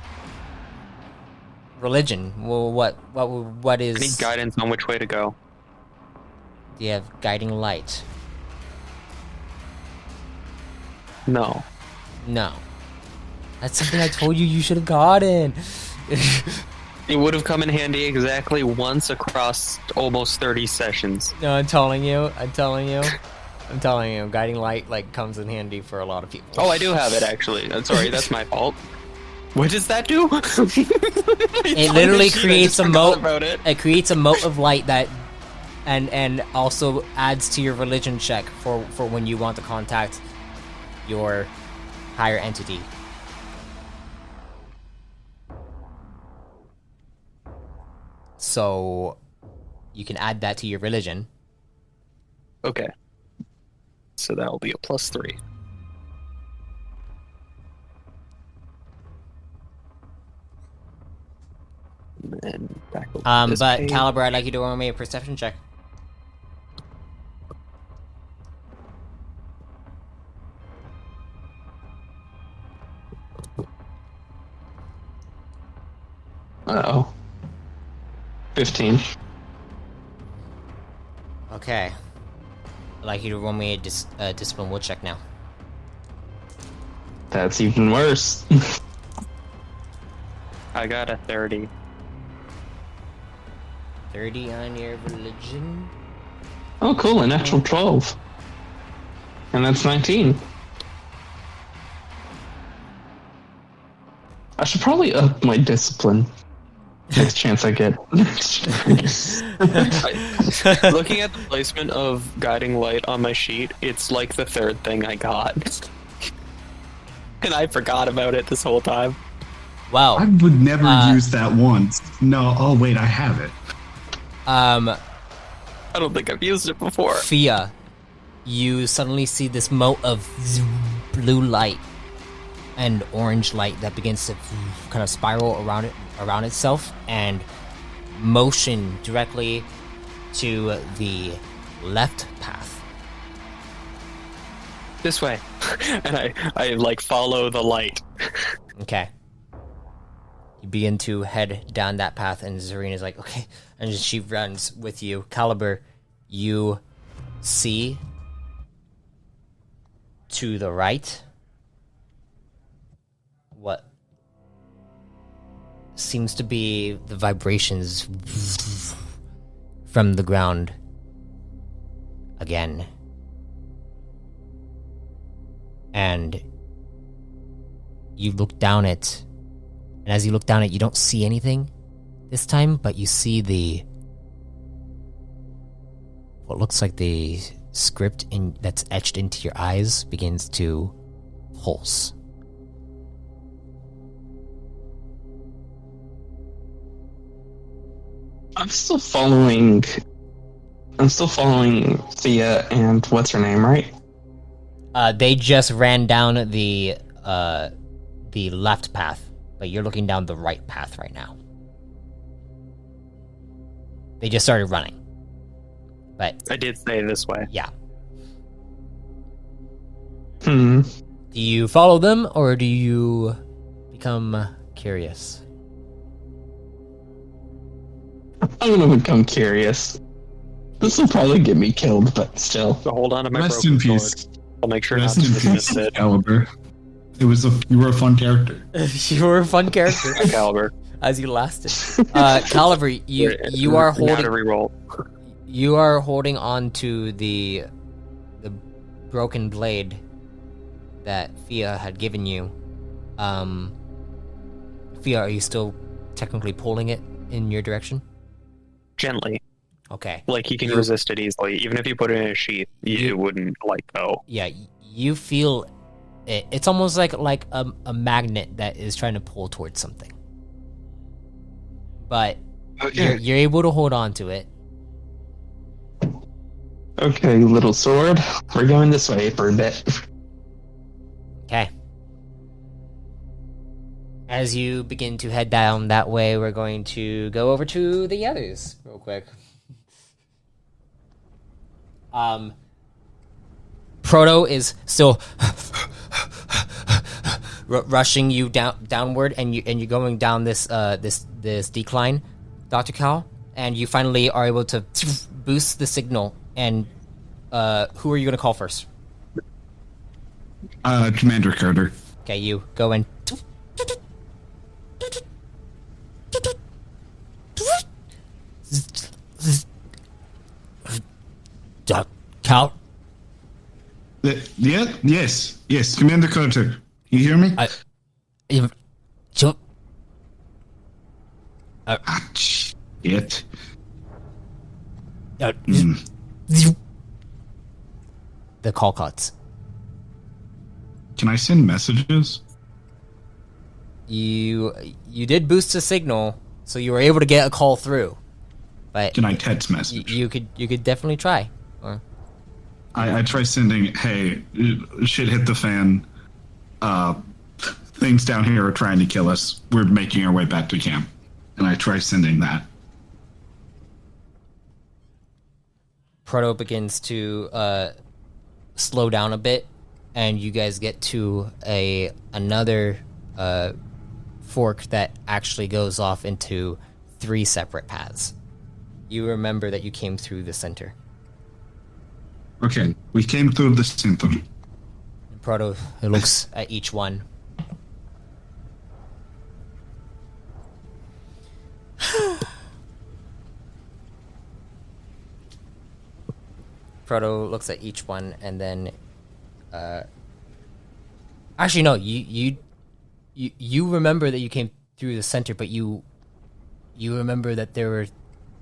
Religion. Well, what is? I need guidance on which way to go. Do you have guiding light? No. That's something I told you should have gotten. It would have come in handy exactly once across almost 30 sessions. No, I'm telling you. Guiding light comes in handy for a lot of people. Oh, I do have it actually. I'm sorry, that's my fault. What does that do? It literally creates a moat. It creates a moat of light that, and also adds to your religion check for when you want to contact your higher entity. So you can add that to your religion. Okay. So that will be a +3. And then back over this but page. Caliber, I'd like you to roll me a perception check. Uh-oh. 15. Okay. I'd like you to roll me a discipline will check now. That's even worse. I got a 30. 30 on your religion. Oh, cool, a natural 12. And that's 19. I should probably up my discipline next chance I get. Looking at the placement of guiding light on my sheet, it's like the third thing I got. And I forgot about it this whole time. Wow. I would never use that once. No, oh wait, I have it. I don't think I've used it before. Fia, you suddenly see this mote of blue light and orange light that begins to kind of spiral around itself and motion directly to the left path. This way. And I like follow the light. Okay. You begin to head down that path, and Zarina's like, okay. And she runs with you. Caliber, you see to the right what seems to be the vibrations from the ground again. And you look down it, and as you look down it, you don't see anything this time, but you see what looks like the script that's etched into your eyes begins to pulse. I'm still following Thea and what's her name, right? They just ran down the left path, but you're looking down the right path right now. They just started running. But I did say this way. yeah. Hmm. Do you follow them, or do you become curious? I'm gonna become curious. This will probably get me killed, but still. So hold on to my Rest in broken peace. sword. I'll make sure Rest not in to dismiss peace, it. Caliber. You were a fun character. You were a fun character. Caliber. As you lasted. Caliber, you are Now to holding reroll. you are holding on to the broken blade that Fia had given you. Fia, are you still technically pulling it in your direction? Gently. Okay. Like, you can resist it easily. Even if you put it in a sheath, you wouldn't, like, go. Yeah, you feel it. It's almost like a magnet that is trying to pull towards something. But you're able to hold on to it. Okay, little sword. We're going this way for a bit. Okay. As you begin to head down that way, we're going to go over to the others real quick. Proto is still rushing you downward, and you're going down this decline, Dr. Cal, and you finally are able to boost the signal. And who are you going to call first? Commander Carter. Okay, you go in. Cal? Yeah, yes, Commander Carter. You hear me? Shit. The call cuts. Can I send messages? You did boost the signal, so you were able to get a call through. But Can I text message? you could definitely try. Or I try sending, hey, shit hit the fan. Things down here are trying to kill us. We're making our way back to camp. And I try sending that. Proto begins to slow down a bit, and you guys get to another fork that actually goes off into 3 separate paths. You remember that you came through the center. Okay, we came through the center. Proto looks at each one. Proto looks at each one, and then, actually no, you remember that you came through the center, but you remember that there were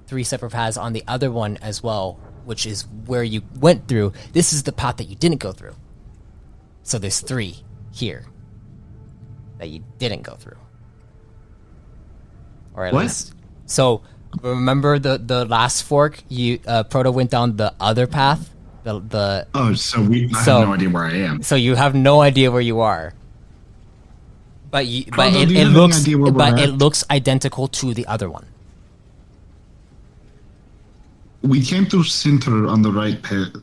3 separate paths on the other one as well, which is where you went through. This is the path that you didn't go through. So there's 3 here that you didn't go through, or at What? least. So remember the last fork? Proto went down the other path. The Oh, so I So- have no idea where I am. So you have no idea where you are. But Proto, it do you have any looks idea where we're but it at? looks identical to the other one. We came through center on the right path,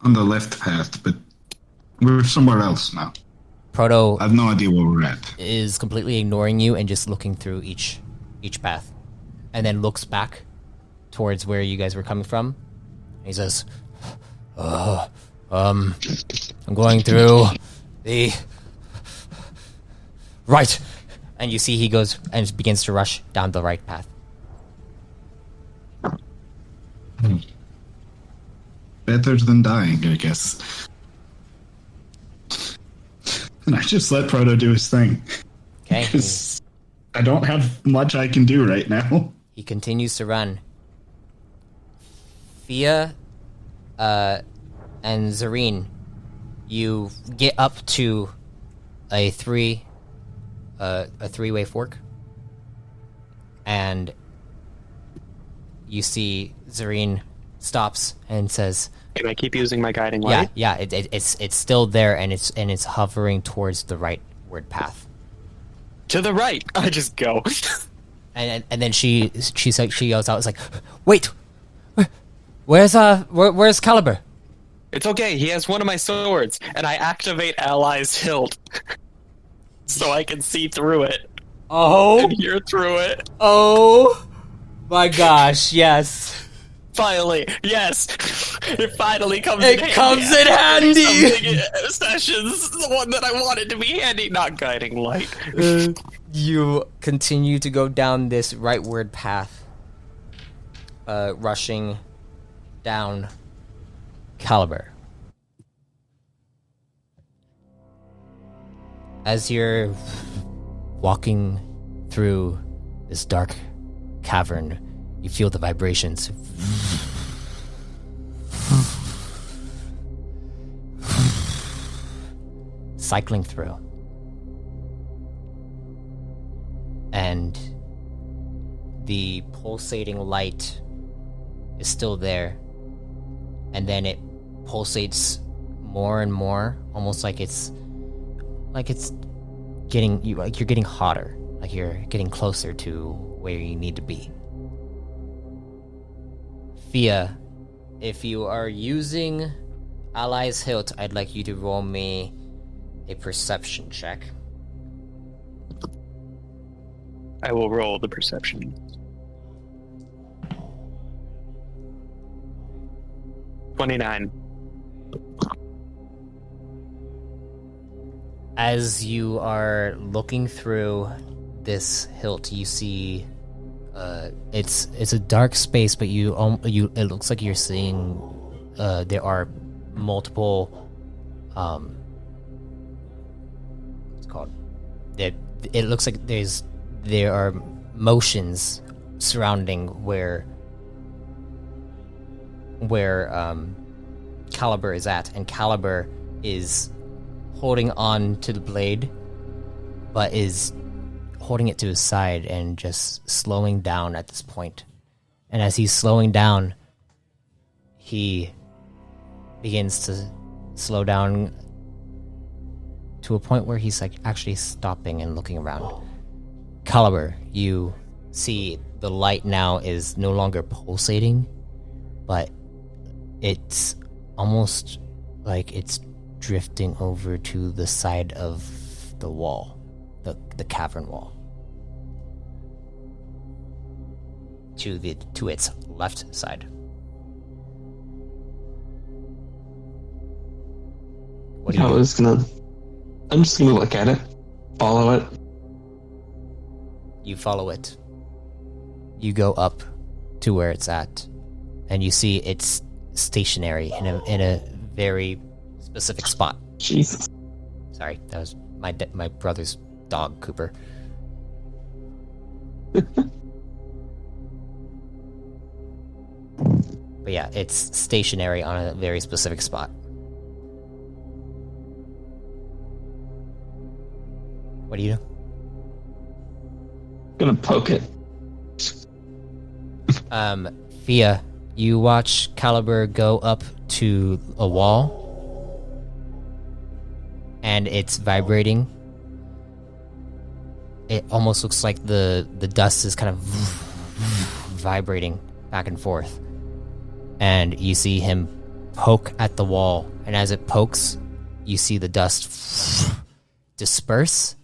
on the left path, but we're somewhere else now. Proto I have no idea where we're at. is completely ignoring you and just looking through each path, and then looks back towards where you guys were coming from. He says, I'm going through the right," and you see he goes and begins to rush down the right path. Better than dying, I guess. And I just let Proto do his thing. Okay, Because I don't have much I can do right now. he continues to run. Fia, and Zareen, you get up to a three-way fork, and you see Zareen stops and says, Can I keep using my guiding "Yeah, light? yeah, it's still there, and it's hovering towards the rightward path." To the right. I just go. And then she yells out, "It's like, wait, where's Caliber?" It's okay. He has one of my swords, and I activate Ally's hilt so I can see through it Oh, and hear through it. oh my gosh, yes. Finally, yes, it finally comes. It in handy. comes in handy. Something, sessions, the one that I wanted to be handy, not guiding light. You continue to go down this rightward path, rushing down Caliber. As you're walking through this dark cavern, you feel the vibrations. Cycling through. And the pulsating light is still there. And then it pulsates more and more, almost like it's getting you, like you're getting hotter, like you're getting closer to where you need to be. Fia, if you are using Ally's hilt, I'd like you to roll me a perception check. I will roll the perception. 29. As you are looking through this hilt, you see it's a dark space, but it looks like you're seeing there are multiple what's it called? It looks like there are motions surrounding where Caliber is at, and Caliber is holding on to the blade, but is holding it to his side and just slowing down at this point. And as he's slowing down, he begins to slow down to a point where he's like actually stopping and looking around. Caliber, you see the light now is no longer pulsating, but it's almost like it's drifting over to the side of the wall, the cavern wall, to its left side. What do you do? I'm just gonna look at it, follow it. You follow it. You go up to where it's at, and you see it's stationary in a very specific spot. Jesus. Sorry, that was my brother's dog, Cooper. But yeah, it's stationary on a very specific spot. What do you do? Gonna poke it. Fia, you watch Caliber go up to a wall, and it's vibrating. It almost looks like the dust is kind of vibrating back and forth. And you see him poke at the wall, and as it pokes, you see the dust disperse,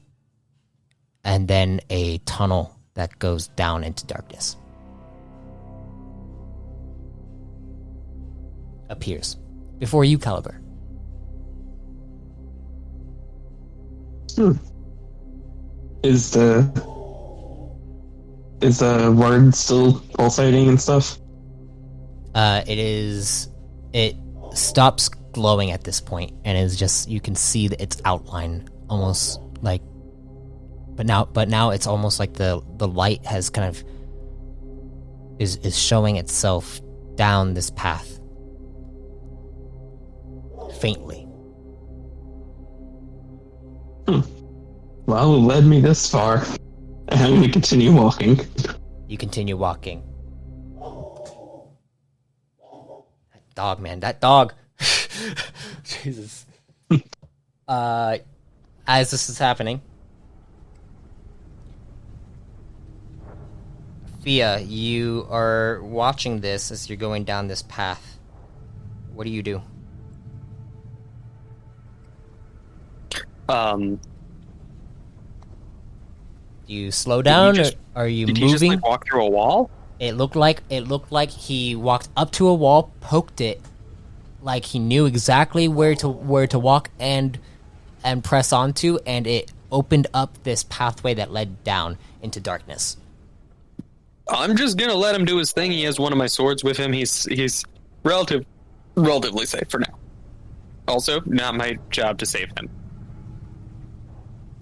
and then a tunnel that goes down into darkness appears before you, Caliber. Is the word still pulsating and stuff? It stops glowing at this point, and is just, you can see its outline almost like, but now it's almost like the light has kind of is showing itself down this path faintly. Well, it led me this far, and I'm gonna continue walking. You continue walking. That dog, man, that dog. Jesus. As this is happening, Fia, you are watching this as you're going down this path. What do you do? Do you slow down, or are you did moving? He just like walk through a wall? It looked like he walked up to a wall, poked it, like he knew exactly where to walk and press onto, and it opened up this pathway that led down into darkness. I'm just gonna let him do his thing. He has one of my swords with him. He's relatively safe for now. Also, not my job to save him.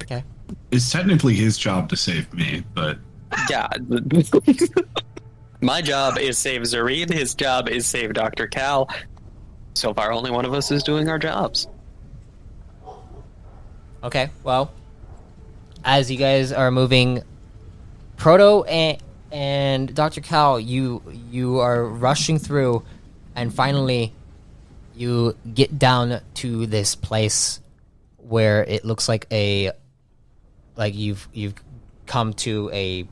Okay. It's technically his job to save me, but Yeah. My job is save Zareen. His job is save Dr. Cal. So far, only one of us is doing our jobs. Okay, well, as you guys are moving, Proto and Dr. Cal, you are rushing through, and finally you get down to this place where it looks like you've come to a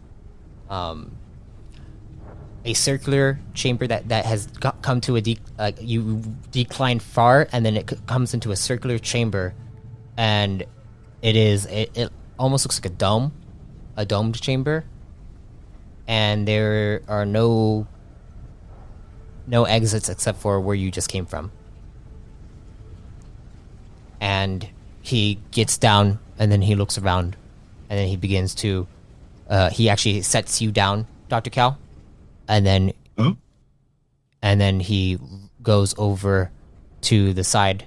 circular chamber that has come to you decline far, and then it comes into a circular chamber, and it almost looks like a domed chamber, and there are no exits except for where you just came from. And he gets down, and then he looks around, and then he begins to he actually sets you down, Dr. Cal, and then and then he goes over to the side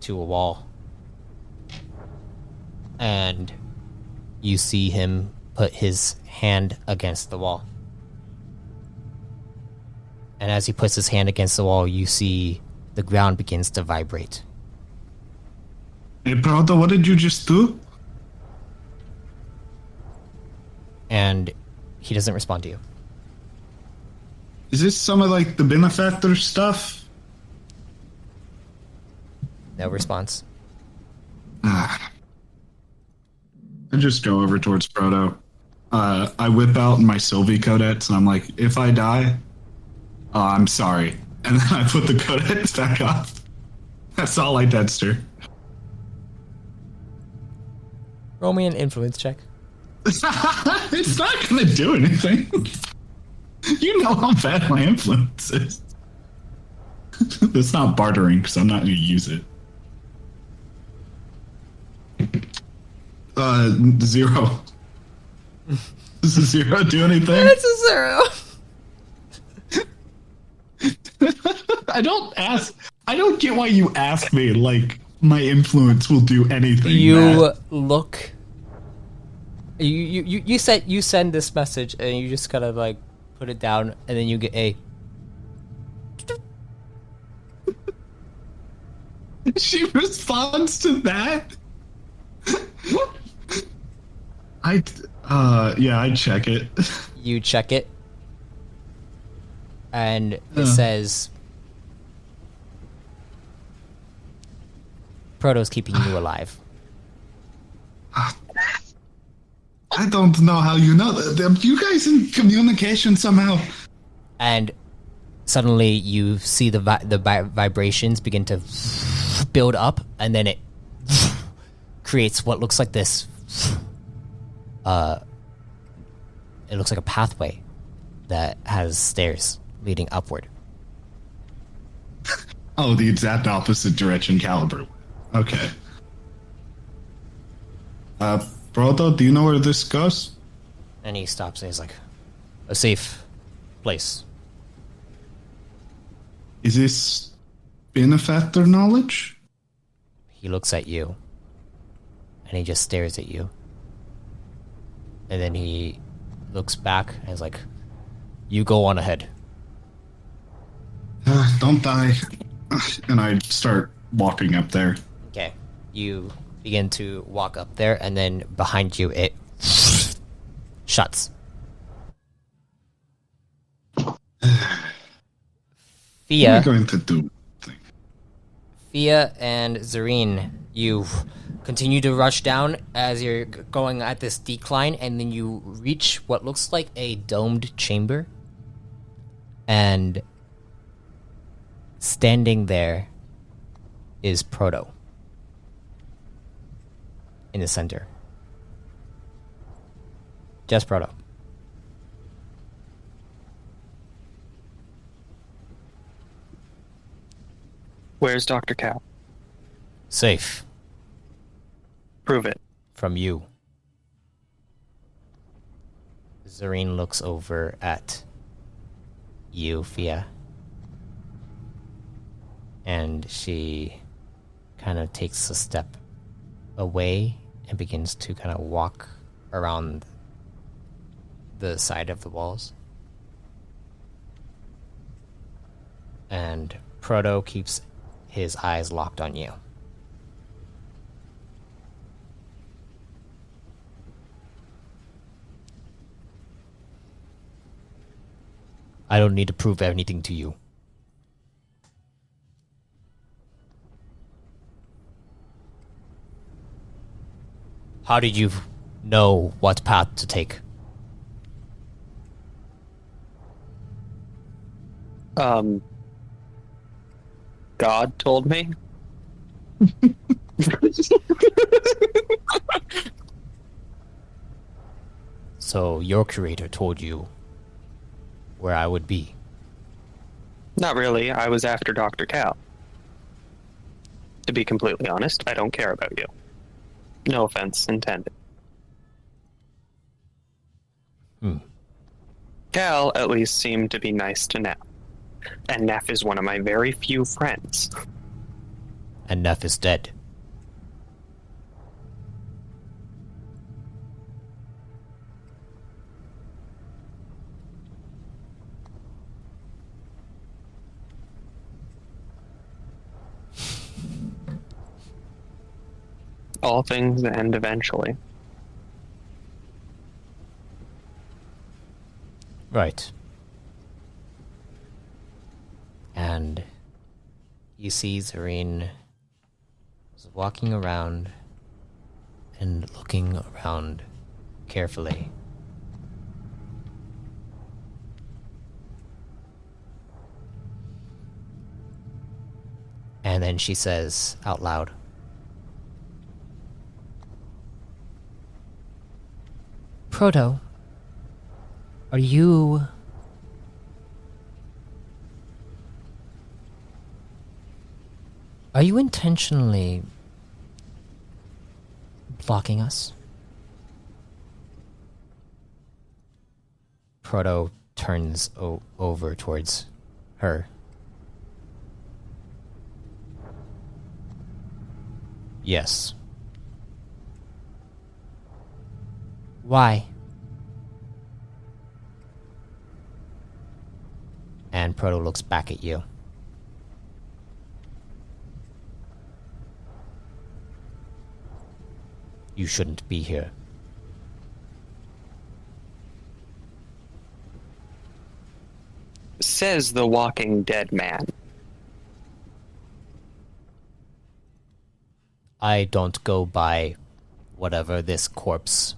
to a wall, and you see him put his hand against the wall. And as he puts his hand against the wall, you see the ground begins to vibrate. hey, Proto, what did you just do? And he doesn't respond to you. Is this some of like the benefactor stuff? No response. I just go over towards Proto. I whip out my Sylvie codex, and I'm like, if I die, I'm sorry. And then I put the codex back up. That's all I text her. Roll me an influence check. It's not going to do anything. You know how bad my influence is. It's not bartering, because I'm not going to use it. 0. Does a 0 do anything? It's a 0. I don't get why you ask me. Like my influence will do anything. You look. You send this message and you just gotta like put it down and then you get a. She responds to that. I check it. You check it, and it says, "Proto's keeping you alive." I don't know how you know that. Are you guys in communication somehow? And suddenly you see the vibrations begin to build up, and then it creates what looks like this. It looks like a pathway that has stairs leading upward. Oh, the exact opposite direction Caliber. Okay. Proto, do you know where this goes? And he stops and he's like, "A safe place." Is this benefactor knowledge? He looks at you, and he just stares at you. And then he looks back and is like, "You go on ahead." Don't die. And I start walking up there. Okay. You begin to walk up there, and then behind you it shuts. What Fia. are you going to do? Fia and Zareen, you continue to rush down as you're going at this decline, and then you reach what looks like a domed chamber. And standing there is Proto in the center. Just Proto. Where's Dr. Cal? Safe. Prove it. From you. Zareen looks over at you, Fia. And she kind of takes a step away and begins to kind of walk around the side of the walls. And Proto keeps his eyes locked on you. I don't need to prove anything to you. How did you know what path to take? God told me. So your curator told you where I would be. Not really. I was after Dr. Cal. To be completely honest, I don't care about you. No offense intended. Cal at least seemed to be nice to Neff. And Neff is one of my very few friends. And Neff is dead. All things end eventually. Right. And you see Zareen is walking around and looking around carefully. And then she says out loud, "Proto, are you intentionally blocking us?" Proto turns over towards her. Yes. Why? And Proto looks back at you. You shouldn't be here. Says the walking dead man. I don't go by whatever this corpse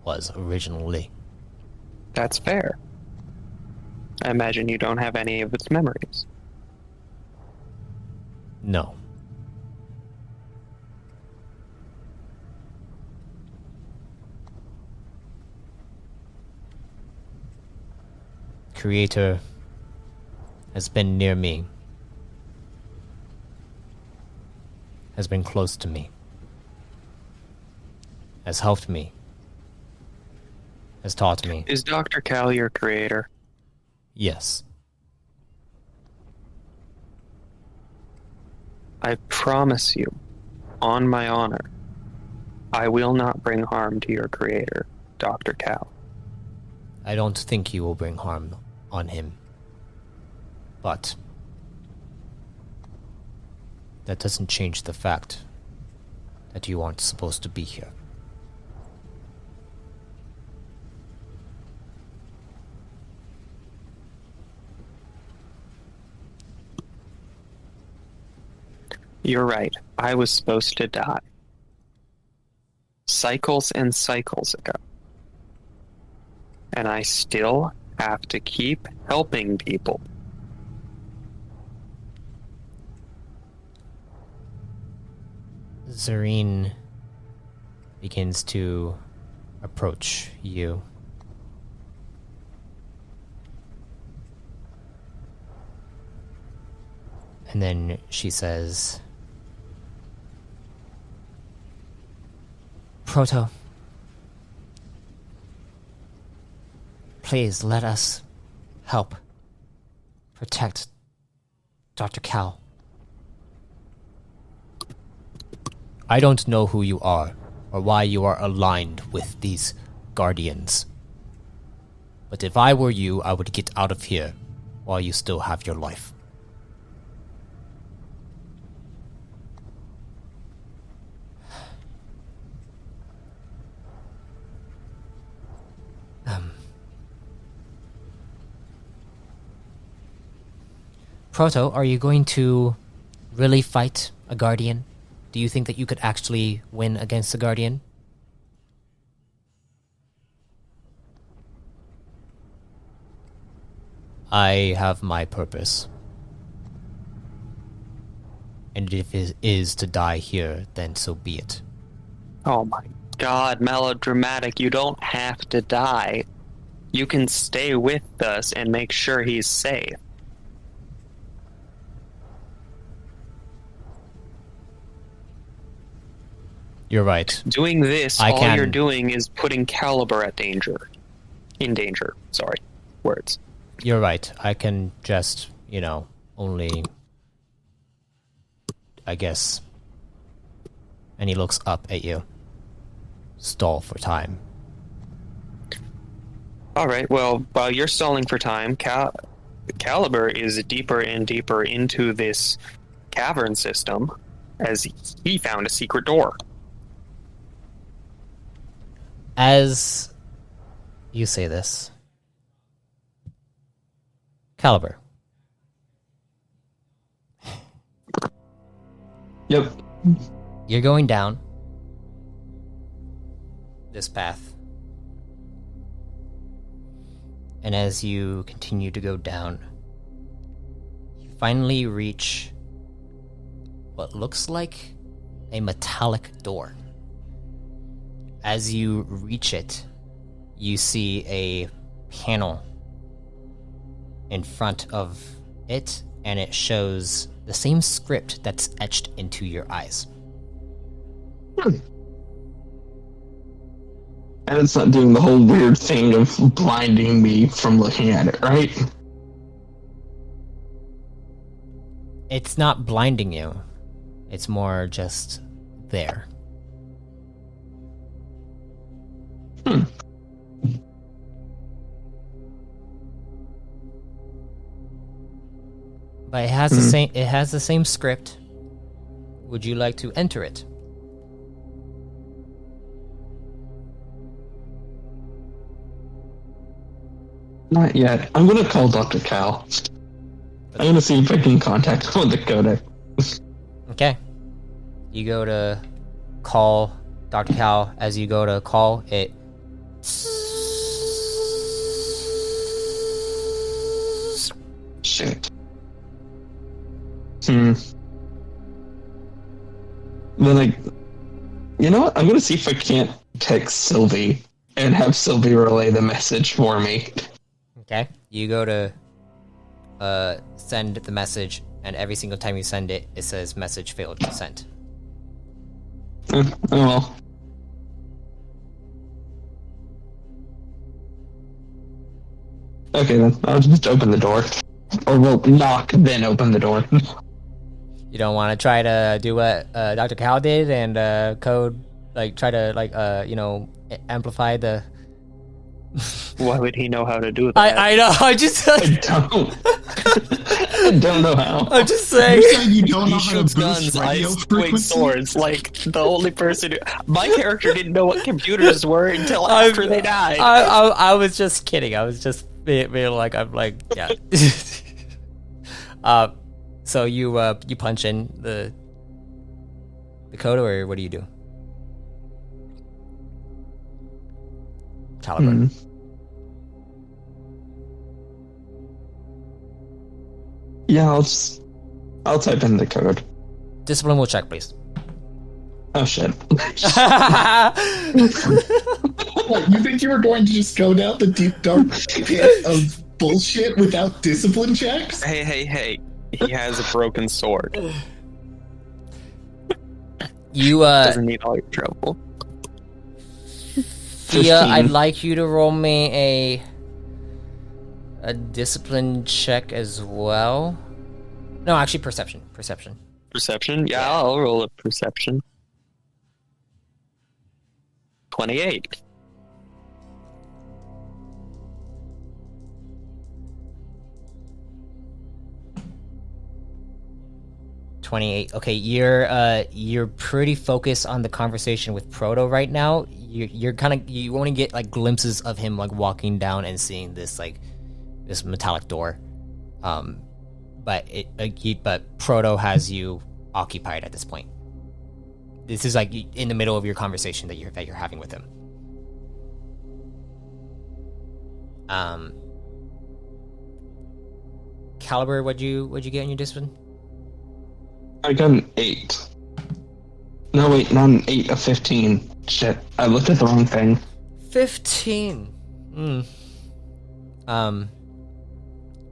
was originally. That's fair. I imagine you don't have any of its memories. No. Creator has been near me, has been close to me, has helped me, has taught me. Is Dr. Cal your creator? Yes. I promise you, on my honor, I will not bring harm to your creator, Dr. Cal. I don't think you will bring harm on him. But that doesn't change the fact that you aren't supposed to be here. You're right. I was supposed to die. Cycles and cycles ago. And I still have to keep helping people. Zareen begins to approach you. And then she says, Proto, please let us help protect Dr. Cal. I don't know who you are or why you are aligned with these guardians. But if I were you, I would get out of here while you still have your life. Proto, are you going to really fight a guardian? Do you think that you could actually win against a guardian? I have my purpose. And if it is to die here, then so be it. Oh my god, melodramatic. You don't have to die. You can stay with us and make sure he's safe. You're right. Doing this, you're doing is putting Caliber at danger. In danger. Sorry. Words. You're right. I can just, only... I guess... And he looks up at you. Stall for time. Alright, well, while you're stalling for time, Caliber is deeper and deeper into this cavern system as he found a secret door. As you say this, Caliber. Yep. You're going down this path. And as you continue to go down, you finally reach what looks like a metallic door. As you reach it, you see a panel in front of it, and it shows the same script that's etched into your eyes. And it's not doing the whole weird thing of blinding me from looking at it, right? It's not blinding you. It's more just there. But it has the same. It has the same script. Would you like to enter it? Not yet. I'm gonna call Dr. Cal. I'm gonna see if I can contact him with the codex. Okay. You go to call Dr. Cal. As you go to call it, Shit. Then you know what? I'm gonna see if I can't text Sylvie and have Sylvie relay the message for me. okay. You go to send the message, and every single time you send it, it says message failed to send. Oh well. Okay then, I'll just open the door. Or we'll knock, then open the door. You don't want to try to do what Dr. Cal did and code, like, try to, like, amplify the... Why would he know how to do that? I know, I don't know how. I'm just saying. You're saying you don't know He how to shoots boost guns, I radio swing frequency? swords. Like, the only person who... My character didn't know what computers were until after they died. I was just kidding. I was just being like, I'm like, yeah. So you punch in the code, or what do you do? Caliber. Yeah, I'll type in the code. Discipline will check, please. Oh shit. What, you think you were going to just go down the deep dark pit of bullshit without discipline checks? Hey. He has a broken sword. You Doesn't need all your trouble. Thea, 15. I'd like you to roll me a discipline check as well. No, actually, perception. Perception? Yeah, I'll roll a perception. 28. Okay, you're pretty focused on the conversation with Proto right now. You're kind of, you want to get like glimpses of him like walking down and seeing this like this metallic door, but Proto has you occupied at this point. This is like in the middle of your conversation that you're having with him. Caliber, what'd you get in your discipline? I got an 8. No, wait, not an 8, a 15. Shit, I looked at the wrong thing. 15.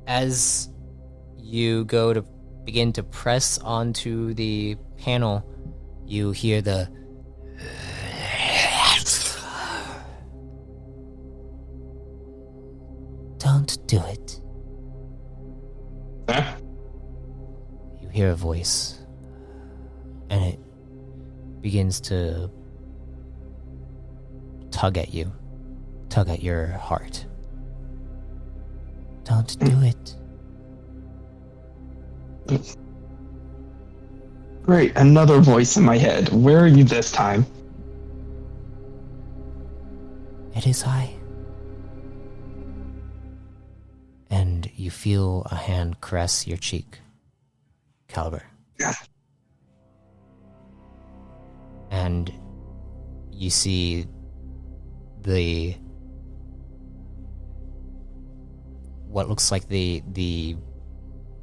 As you go to begin to press onto the panel, you hear the... Don't do it. Huh? You hear a voice, and it begins to tug at you, tug at your heart. Don't do it. Great, another voice in my head. Where are you this time? It is I. And you feel a hand caress your cheek, Caliber. Yeah. And you see what looks like the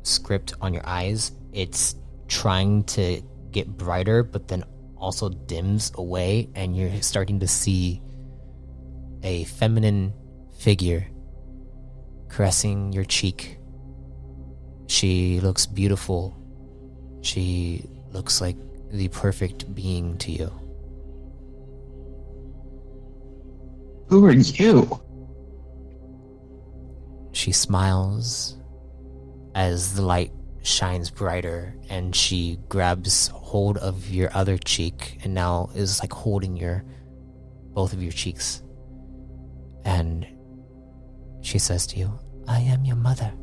script on your eyes. It's trying to get brighter, but then also dims away, and you're starting to see a feminine figure caressing your cheek. She looks beautiful. She looks like the perfect being to you. Who are you? She smiles as the light shines brighter, and she grabs hold of your other cheek and now is like holding both of your cheeks. And she says to you, I am your mother.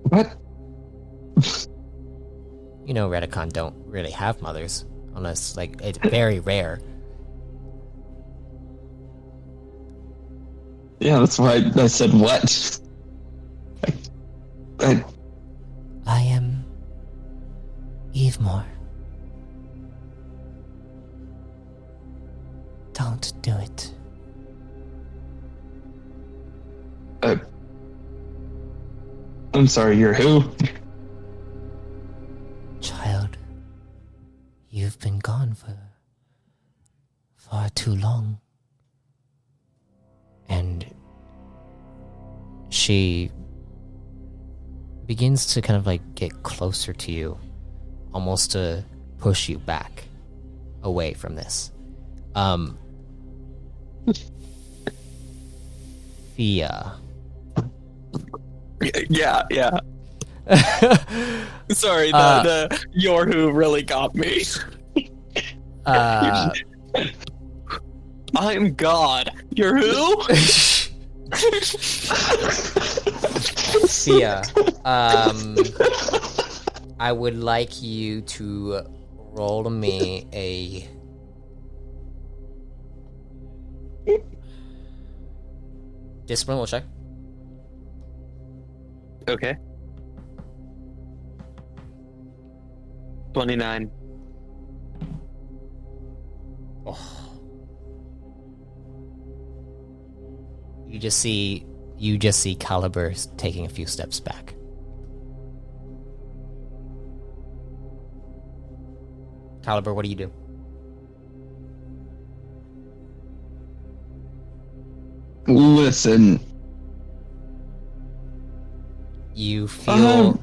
What? You know, Redicon don't really have mothers, unless, like, it's very rare. Yeah, that's why I said what? I I am Evemore. Don't do it. I'm sorry, you're who? Child, you've been gone for far too long. And she begins to kind of like get closer to you, almost to push you back away from this. Fia. Yeah. Sorry, the "you're who" really got me. I'm God. You're who? Fia, I would like you to roll me a discipline. We'll check. Okay. 29. Oh. You just see Caliber taking a few steps back. Caliber, what do you do? Listen. You feel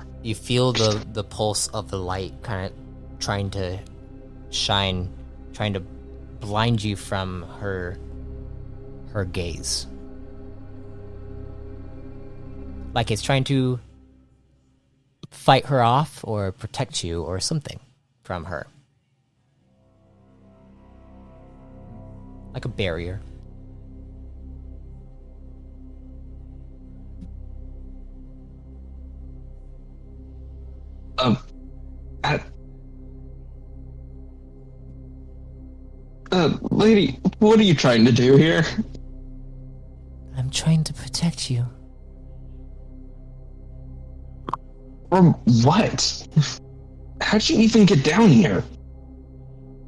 the pulse of the light kind of trying to shine, trying to blind you from her gaze. Like it's trying to fight her off or protect you or something from her. Like a barrier. Lady, what are you trying to do here? I'm trying to protect you. From what? How'd you even get down here?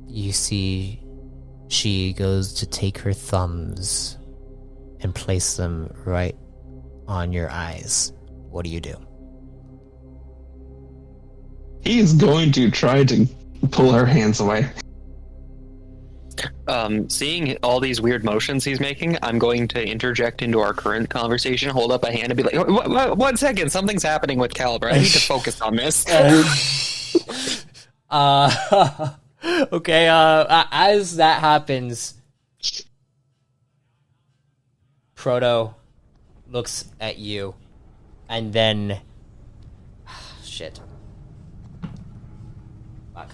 You see, she goes to take her thumbs and place them right on your eyes. What do you do? He's going to try to pull her hands away. Seeing all these weird motions he's making, I'm going to interject into our current conversation, hold up a hand, and be like, 1 second, something's happening with Caliber. I need to focus on this. Okay, as that happens, Proto looks at you, and then... Shit. Fuck.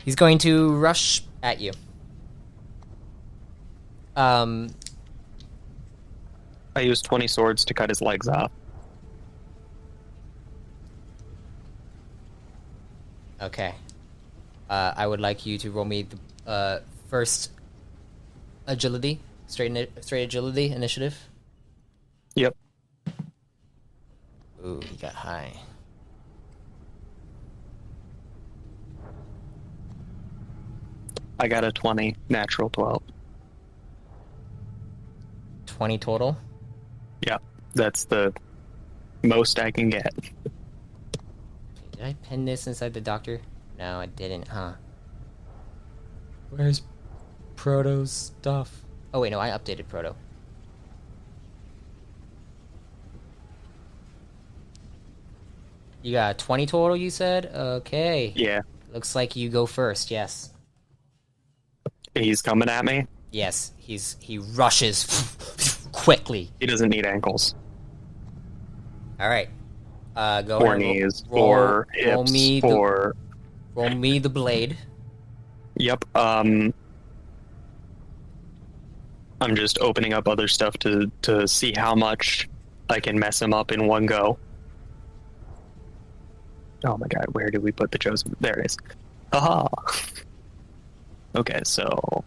He's going to rush at you. I used 20 swords to cut his legs off. Okay. I would like you to roll me the first agility, straight agility initiative. Yep. Ooh, he got high. I got a 20, natural 12. 20 total? Yep, that's the most I can get. Did I pin this inside the doctor? No, I didn't, huh? Where's Proto's stuff? Oh wait, no, I updated Proto. You got 20 total, you said? Okay. Yeah. Looks like you go first, yes. He's coming at me. Yes, he rushes quickly. He doesn't need ankles. All right. Go Four ahead. knees, Roll, four roll hips, me four. roll me the blade. Yep. I'm just opening up other stuff to see how much I can mess him up in one go. Oh my god, where did we put the chosen? There it is. Haha. Okay, so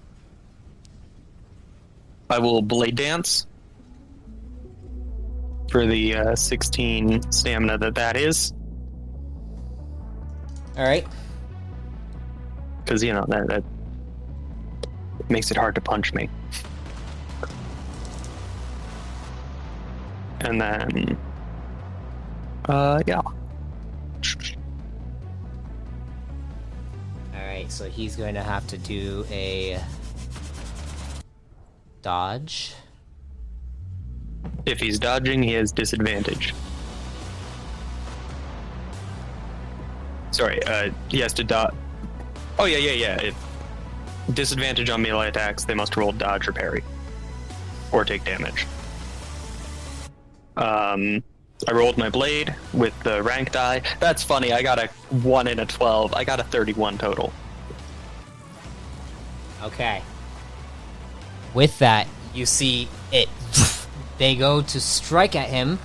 I will blade dance for the 16 stamina that is. All right. Because, you know, that makes it hard to punch me. And then, yeah. All right. So he's going to have to do a dodge. If he's dodging, he has disadvantage. Sorry, he has to dodge. Oh, yeah. Disadvantage on melee attacks, they must roll dodge or parry. Or take damage. I rolled my blade with the rank die. That's funny, I got a 1 and a 12. I got a 31 total. Okay. With that, you see it. They go to strike at him.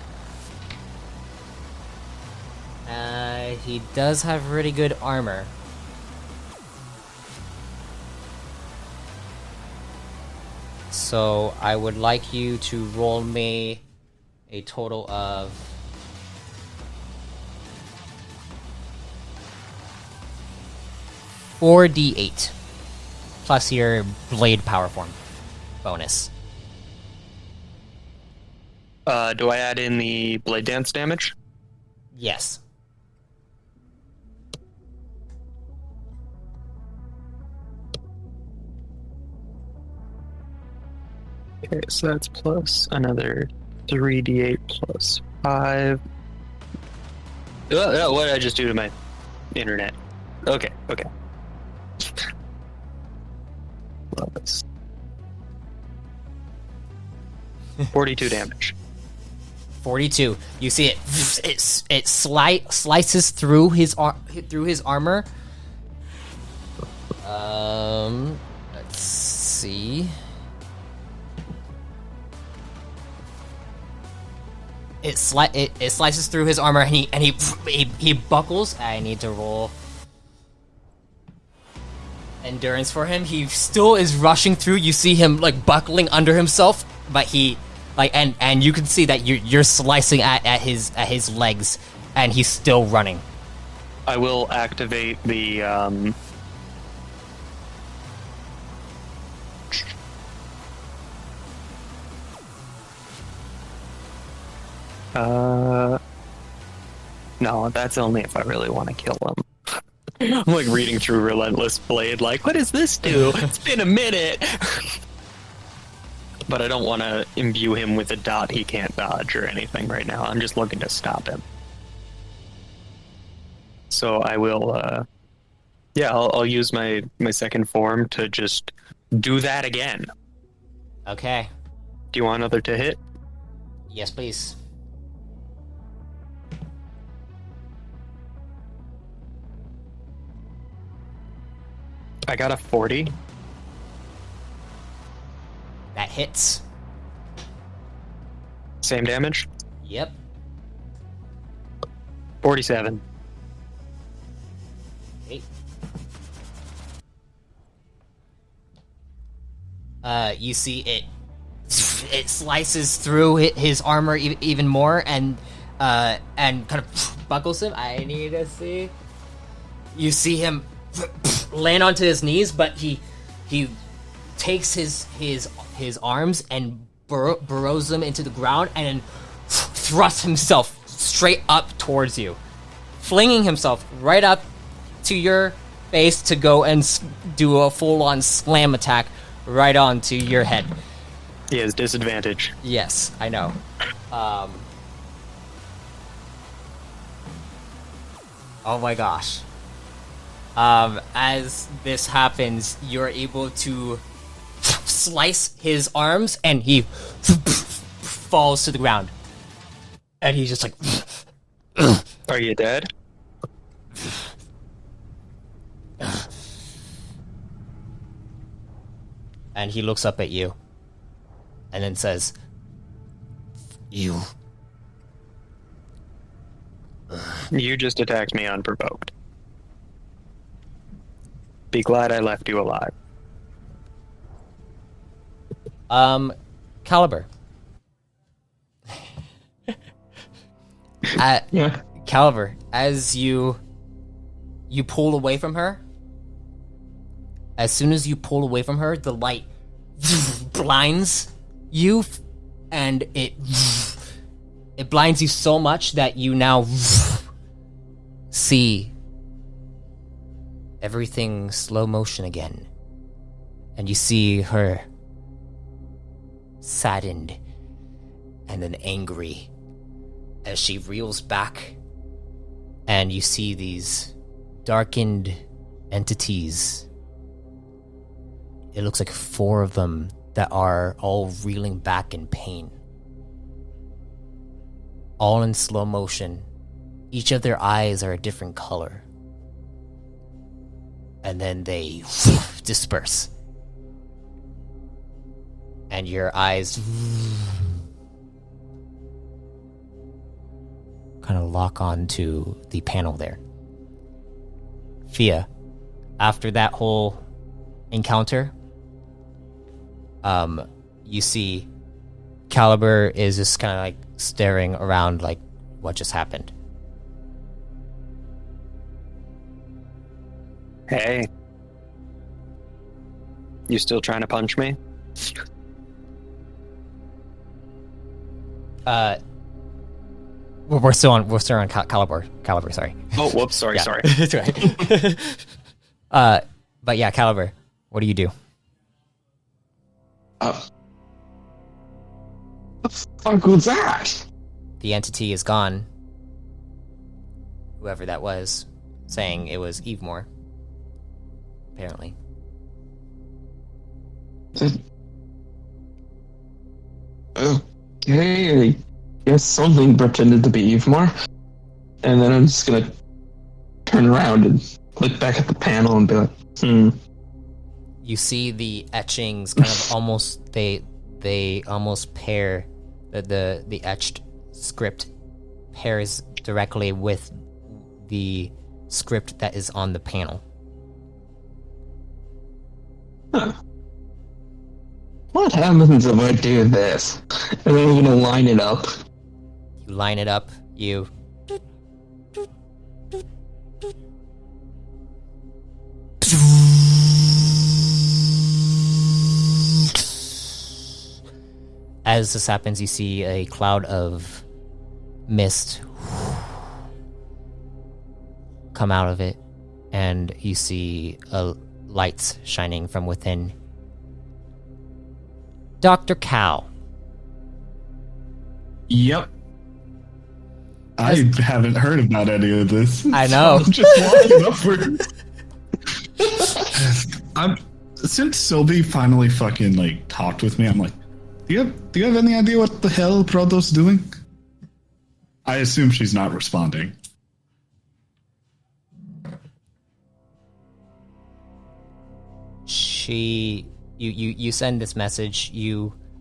He does have really good armor. So I would like you to roll me a total of 4d8 plus your blade power form bonus. Do I add in the blade dance damage? Yes. Okay, so that's plus another 3d8 plus 5. What did I just do to my internet? Okay. Plus 42 damage. 42. You see it slices through his armor. Let's see. It slices through his armor and he buckles. I need to roll endurance for him. He still is rushing through. You see him like buckling under himself, but he like and you can see that you're slicing at his legs, and he's still running. I will activate the no, that's only if I really want to kill him. I'm like reading through Relentless Blade, like, what does this do? It's been a minute. But I don't want to imbue him with a dot he can't dodge or anything right now. I'm just looking to stop him. So I will, I'll use my second form to just do that again. Okay. Do you want another to hit? Yes, please. I got a 40. That hits. Same damage? Yep. 47. Okay. You see it slices through his armor even more and kind of buckles him. I need to see. You see him land onto his knees, but he takes his arms and burrows them into the ground and then thrusts himself straight up towards you, flinging himself right up to your face to go and do a full-on slam attack right onto your head. He has disadvantage. Yes, I know. Oh my gosh. As this happens, you're able to slice his arms, and he falls to the ground. And he's just like... Are you dead? And he looks up at you. And then says... You... You just attacked me unprovoked. Be glad I left you alive. Caliber. Yeah. Caliber, as you pull away from her, as soon as you pull away from her, the light blinds you, and it blinds you so much that you now see everything slow motion again. And you see her saddened and then angry as she reels back, and you see these darkened entities. It looks like 4 of them that are all reeling back in pain. All in slow motion. Each of their eyes are a different color. And then they disperse. And your eyes kind of lock on to the panel there. Fia, after that whole encounter, you see Caliber is just kind of like staring around like, what just happened? Hey. You still trying to punch me? We're still on Caliber, sorry. Oh, whoops, sorry, Yeah. sorry. It's right. But yeah, Caliber, what do you do? What the fuck was that? The entity is gone. Whoever that was, saying it was Evemore. Apparently. Okay, I guess something pretended to be Evemore. And then I'm just gonna turn around and look back at the panel and be like, You see the etchings kind of almost they almost pair, the etched script pairs directly with the script that is on the panel. huh. What happens if I do this? And then I'm gonna line it up. You line it up, you as this happens, you see a cloud of mist come out of it, and you see lights shining from within. Dr. Cal. Yep. I haven't heard about any of this. I know. I'm just walking upward. Since Sylvie finally fucking like talked with me, I'm like, do you have any idea what the hell Proto's doing? I assume she's not responding. You send this message.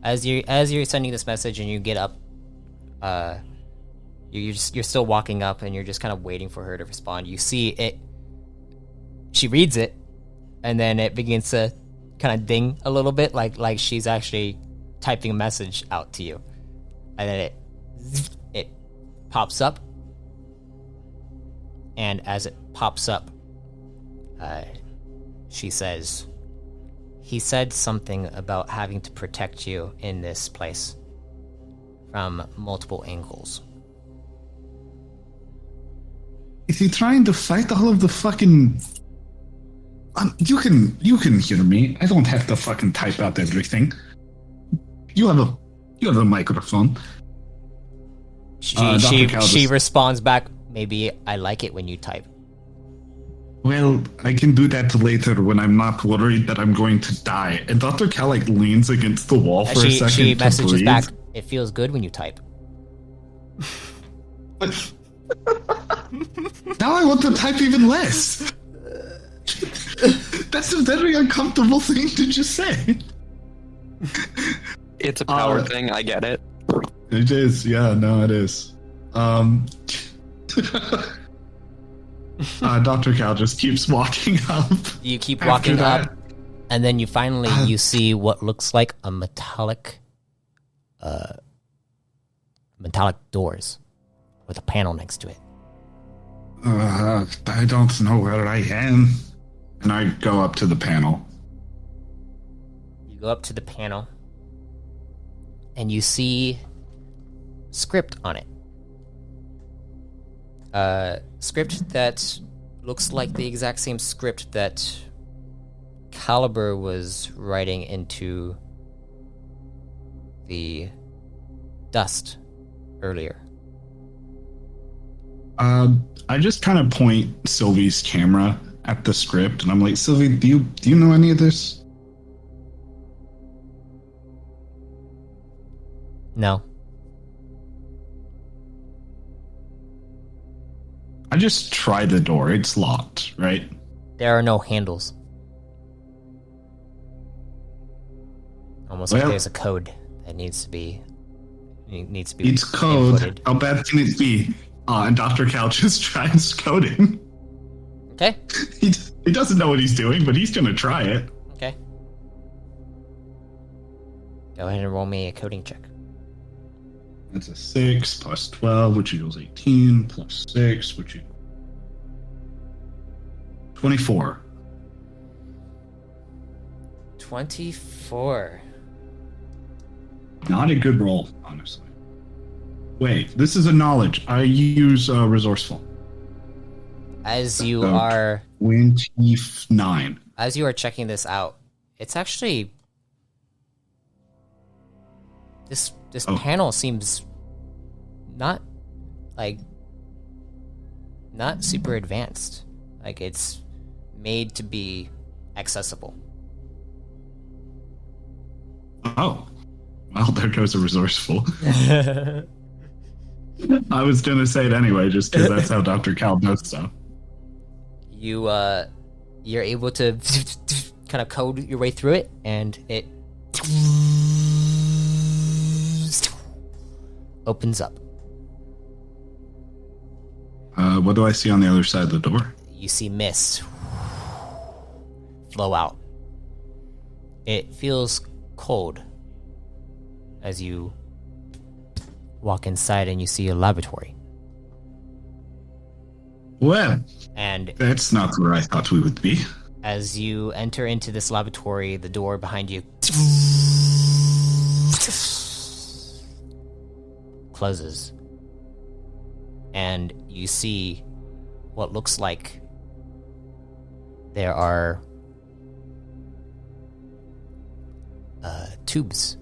As you're sending this message and you get up, you're still walking up and you're just kind of waiting for her to respond. You see it. She reads it, and then it begins to kind of ding a little bit, like she's actually typing a message out to you, and then it pops up, and as it pops up, she says, "He said something about having to protect you in this place from multiple angles." Is he trying to fight all of the fucking... you can hear me. I don't have to fucking type out everything. You have a microphone. She responds back, "Maybe I like it when you type." Well, I can do that later when I'm not worried that I'm going to die. And Dr. Cal like leans against the wall for a second She to messages breathe. back. It feels good when you type. Now I want to type even less. That's a very uncomfortable thing to just say. It's a power thing. I get it. It is, yeah, no, it is. Dr. Cal just keeps walking up. You keep After walking that- up, and then you finally you see what looks like a metallic doors with a panel next to it. I don't know where I am. And I go up to the panel. You go up to the panel, and you see script on it. Script that looks like the exact same script that Caliber was writing into the dust earlier. I just kind of point Sylvie's camera at the script, and I'm like, Sylvie, do you know any of this? No. I just try the door. It's locked, right? There are no handles. Almost like Well- there's a code that needs to be It's code. inputted. How bad can it be? And Dr. Cal just tries coding. Okay. He doesn't know what he's doing, but he's gonna try it. Okay. Go ahead and roll me a coding check. That's a 6 plus 12, which equals 18, plus 6, which equals 24. 24. Not a good roll, honestly. Wait, this is a knowledge. I use resourceful. As you So, are 29. checking this out, it's actually this Oh. panel seems not super advanced. Like it's made to be accessible. Oh. Well, there goes a resourceful. I was going to say it anyway, just because that's how Dr. Cal does stuff. You're able to kind of code your way through it, and it opens up. What do I see on the other side of the door? You see mist flow out. It feels cold as you walk inside, and you see a laboratory. Well, And that's not where I thought we would be. as you enter into this laboratory, the door behind you closes. And you see what looks like there are tubes.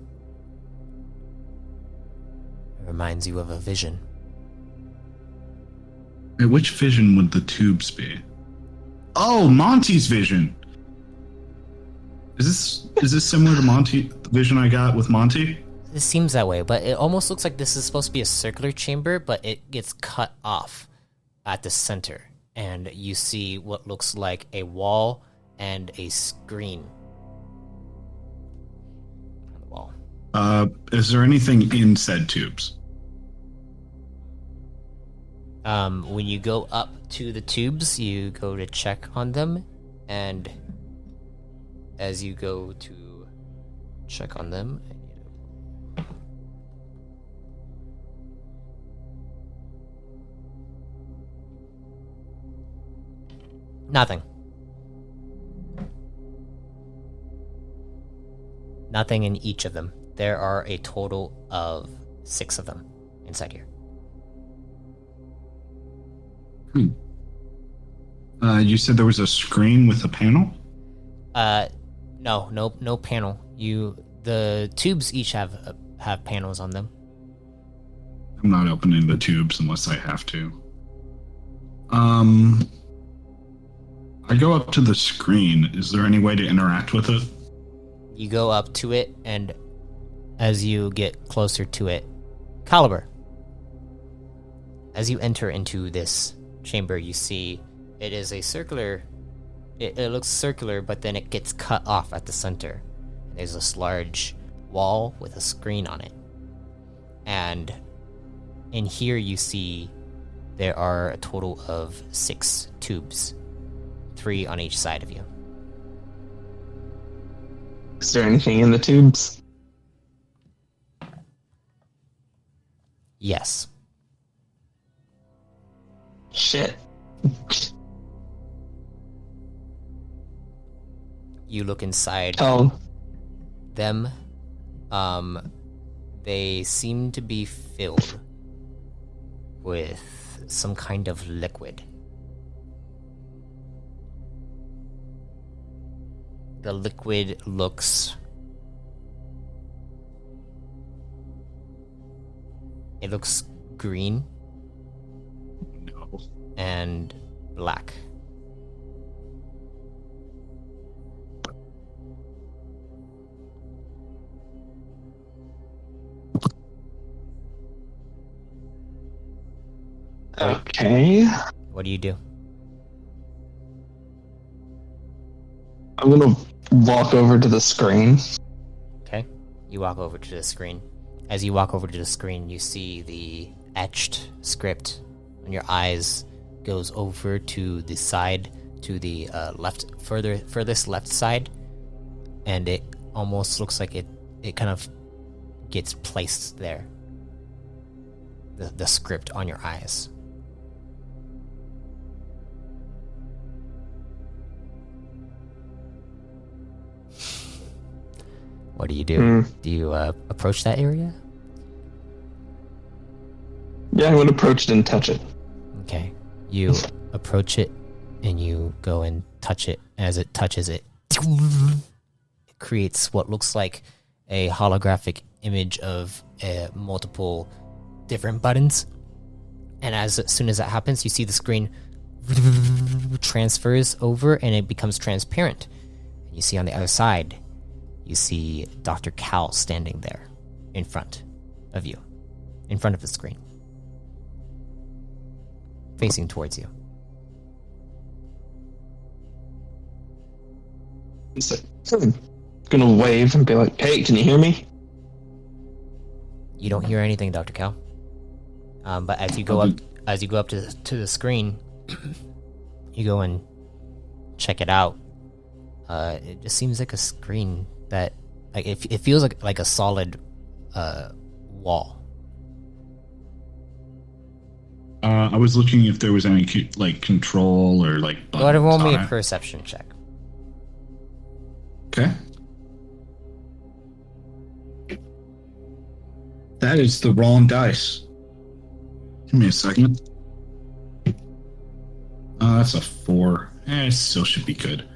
It reminds you of a vision. Wait, which vision would the tubes be? Oh, Monty's vision. Is this similar to the vision I got with Monty? It seems that way, but it almost looks like this is supposed to be a circular chamber, but it gets cut off at the center. And you see what looks like a wall and a screen on the wall. Is there anything in said tubes? When you go up to the tubes, you go to check on them, and as you go to check on them, nothing. Nothing in each of them. There are a total of 6 of them inside here. You said there was a screen with a panel? No panel. The tubes each have panels on them. I'm not opening the tubes unless I have to. I go up to the screen. Is there any way to interact with it? You go up to it, and as you get closer to it, Caliber, as you enter into this chamber, you see it is a circular. It looks circular, but then it gets cut off at the center. There's this large wall with a screen on it. And in here you see there are a total of 6 tubes, 3 on each side of you. Is there anything in the tubes? Yes. Shit. You look inside Oh, them. They seem to be filled with some kind of liquid. The liquid looks... It looks green No. and black. okay. What do you do? I'm gonna walk over to the screen. Okay. You walk over to the screen. As you walk over to the screen, you see the etched script on your eyes goes over to the side, to the furthest left side, and it almost looks like it kind of gets placed there. The script on your eyes. What do you do? Do you approach that area? Yeah, I'm gonna approach it and touch it. Okay. You approach it and you go and touch it. As it touches it, it creates what looks like a holographic image of multiple different buttons. And as soon as that happens, you see the screen transfers over and it becomes transparent. And you see on the other side, you see Dr. Cal standing there in front of you, in front of the screen, facing towards you. I'm gonna wave and be like, "Hey, can you hear me?" You don't hear anything, Dr. Cal. But as you go up to the screen, you go and check it out. It just seems like a screen that, like, it feels like a solid wall. I was looking if there was any like control or like buttons. Go ahead and roll me on a it. perception check. Okay. That is the wrong dice. Give me a second. That's a 4. It still should be good.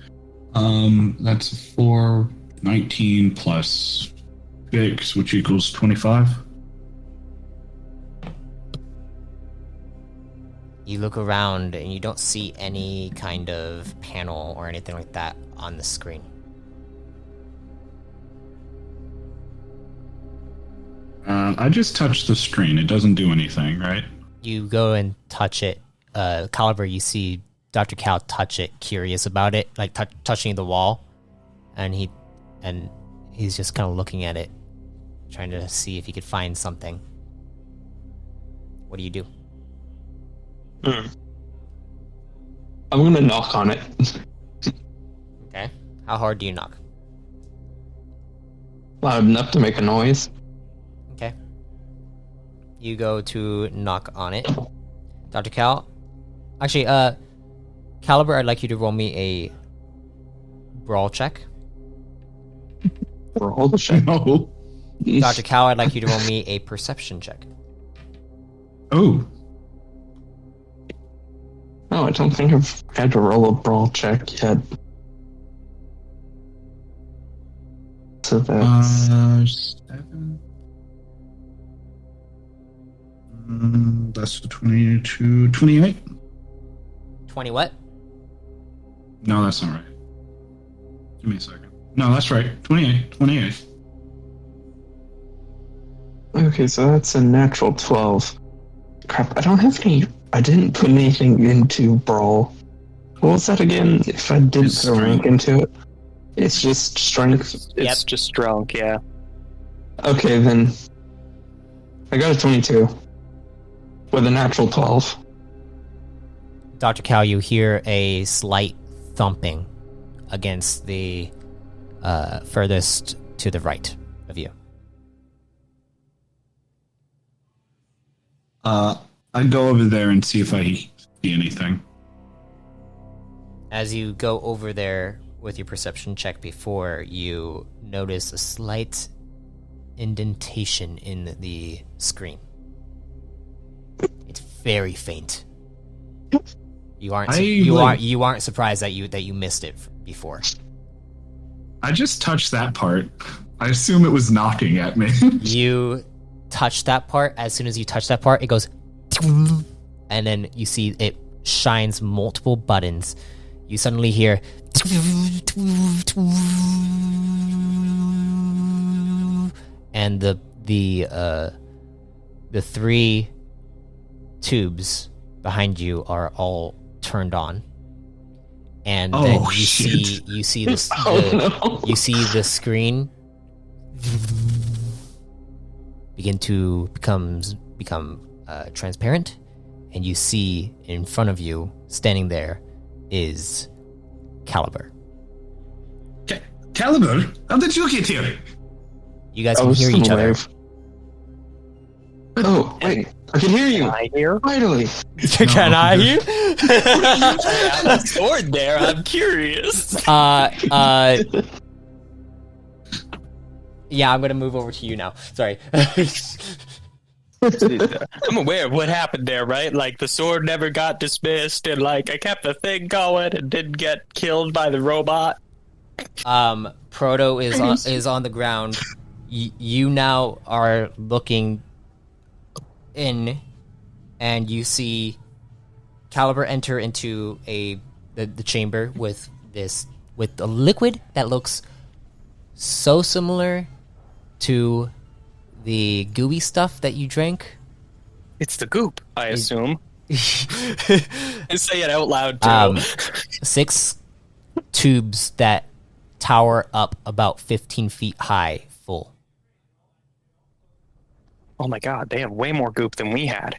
That's a 4, 19 plus 6, which equals 25. You look around and you don't see any kind of panel or anything like that on the screen. I just touched the screen. It doesn't do anything, right? You go and touch it. Caliber, you see Dr. Cal touch it, curious about it, like touching the wall, and he's just kind of looking at it, trying to see if he could find something. What do you do? I'm gonna knock on it. Okay. How hard do you knock? Loud enough to make a noise. Okay. You go to knock on it. Dr. Cal? Actually, Caliber, I'd like you to roll me a brawl check. Roll the check. No. Dr. Cal, I'd like you to roll me a perception check. Oh. No, I don't think I've had to roll a brawl check yet. So that's 7. That's 22, 28. 20 what? No, that's not right. Give me a second. No, that's right. 28. 28. Okay, so that's a natural 12. Crap, I don't have any. I didn't put anything into Brawl. What was that again? If I didn't It's put a rank strength. into it, it's just strength. It's just strong, yeah. Okay, then I got a 22 with a natural 12. Dr. Cal, you hear a slight thumping against the furthest to the right of you. I'd go over there and see if I see anything. As you go over there with your perception check before, you notice a slight indentation in the screen. It's very faint. You aren't you aren't surprised that you missed it before. I just touched that part. I assume it was knocking at me. You touch that part. As soon as you touch that part, it goes, and then you see it shines multiple buttons. You suddenly hear, and the 3 tubes behind you are all turned on, and then you see this you see the screen begin to become transparent, and you see in front of you, standing there, is Caliber. Caliber, how did you get here? You guys can hear each other. Oh, wait. I can hear you. Can I hear? Finally. Can I hear? I have a sword there. I'm curious. Yeah, I'm gonna move over to you now. Sorry. I'm aware of what happened there, right? Like, the sword never got dismissed, and, like, I kept the thing going and didn't get killed by the robot. Proto is on the ground. You now are looking in, and you see Caliber enter into the chamber with a liquid that looks so similar to the gooey stuff that you drank. It's the goop, I assume. And say it out loud, too. 6 tubes that tower up about 15 feet high, full. Oh my god, they have way more goop than we had.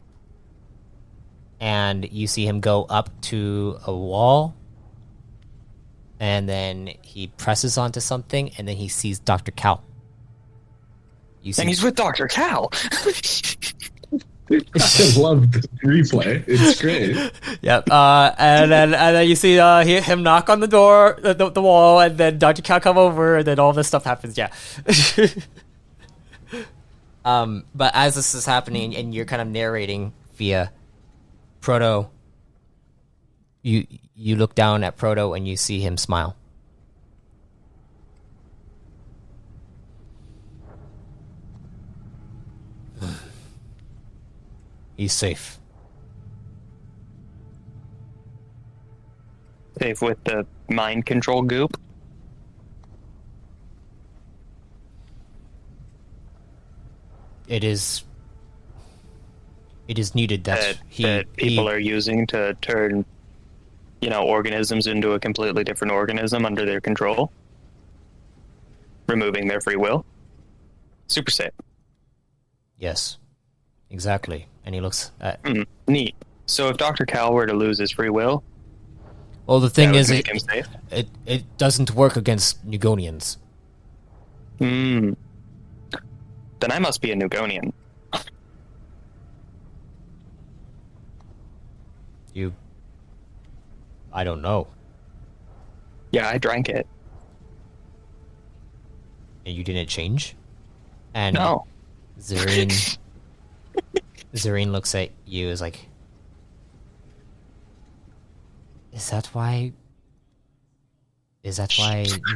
And you see him go up to a wall, and then he presses onto something, and then he sees Dr. Cal. You And he's with Dr. Cal. I love the replay. It's great. Yep. And then you see him knock on the door, the wall, and then Dr. Cal come over, and then all this stuff happens. Yeah. But as this is happening, and you're kind of narrating via Proto, you look down at Proto and you see him smile. He's safe. Safe with the mind control goop. It is needed that people are using to turn, organisms into a completely different organism under their control, removing their free will. Super safe. Yes, exactly. And he looks at... Neat. So if Dr. Cal were to lose his free will... Well, the thing is, make him safe? it doesn't work against Nugonians. Then I must be a Nugonian. I don't know. Yeah, I drank it. And you didn't change? And No. Zareen looks at you as like, Is that why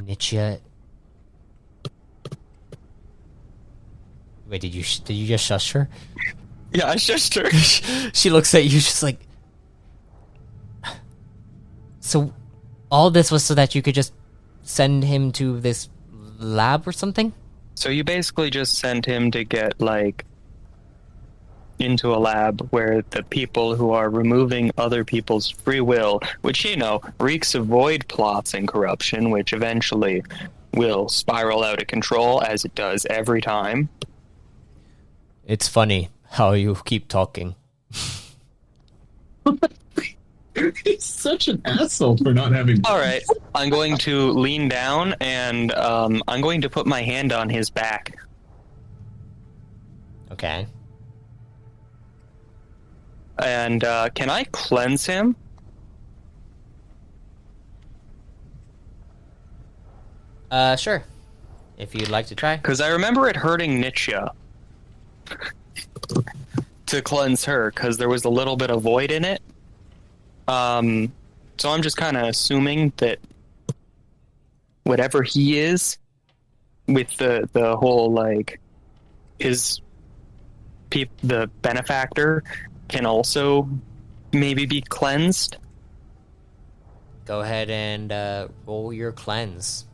Nietzsche... Wait, did you just shush her? Yeah, I shushed her. She looks at you just like... So, All this was so that you could just send him to this lab or something? So you basically just sent him to get, like, into a lab where the people who are removing other people's free will, which, you know, reeks of void plots and corruption, which eventually will spiral out of control, as it does every time. It's funny how you keep talking. He's such an asshole for not having. All right, I'm going to lean down and I'm going to put my hand on his back. Okay. And can I cleanse him? Sure. If you'd like to try. Because I remember it hurting Nietzsche to cleanse her, because there was a little bit of void in it. So I'm just kind of assuming that whatever he is, with the whole, like, the benefactor can also maybe be cleansed. Go ahead and roll your cleanse.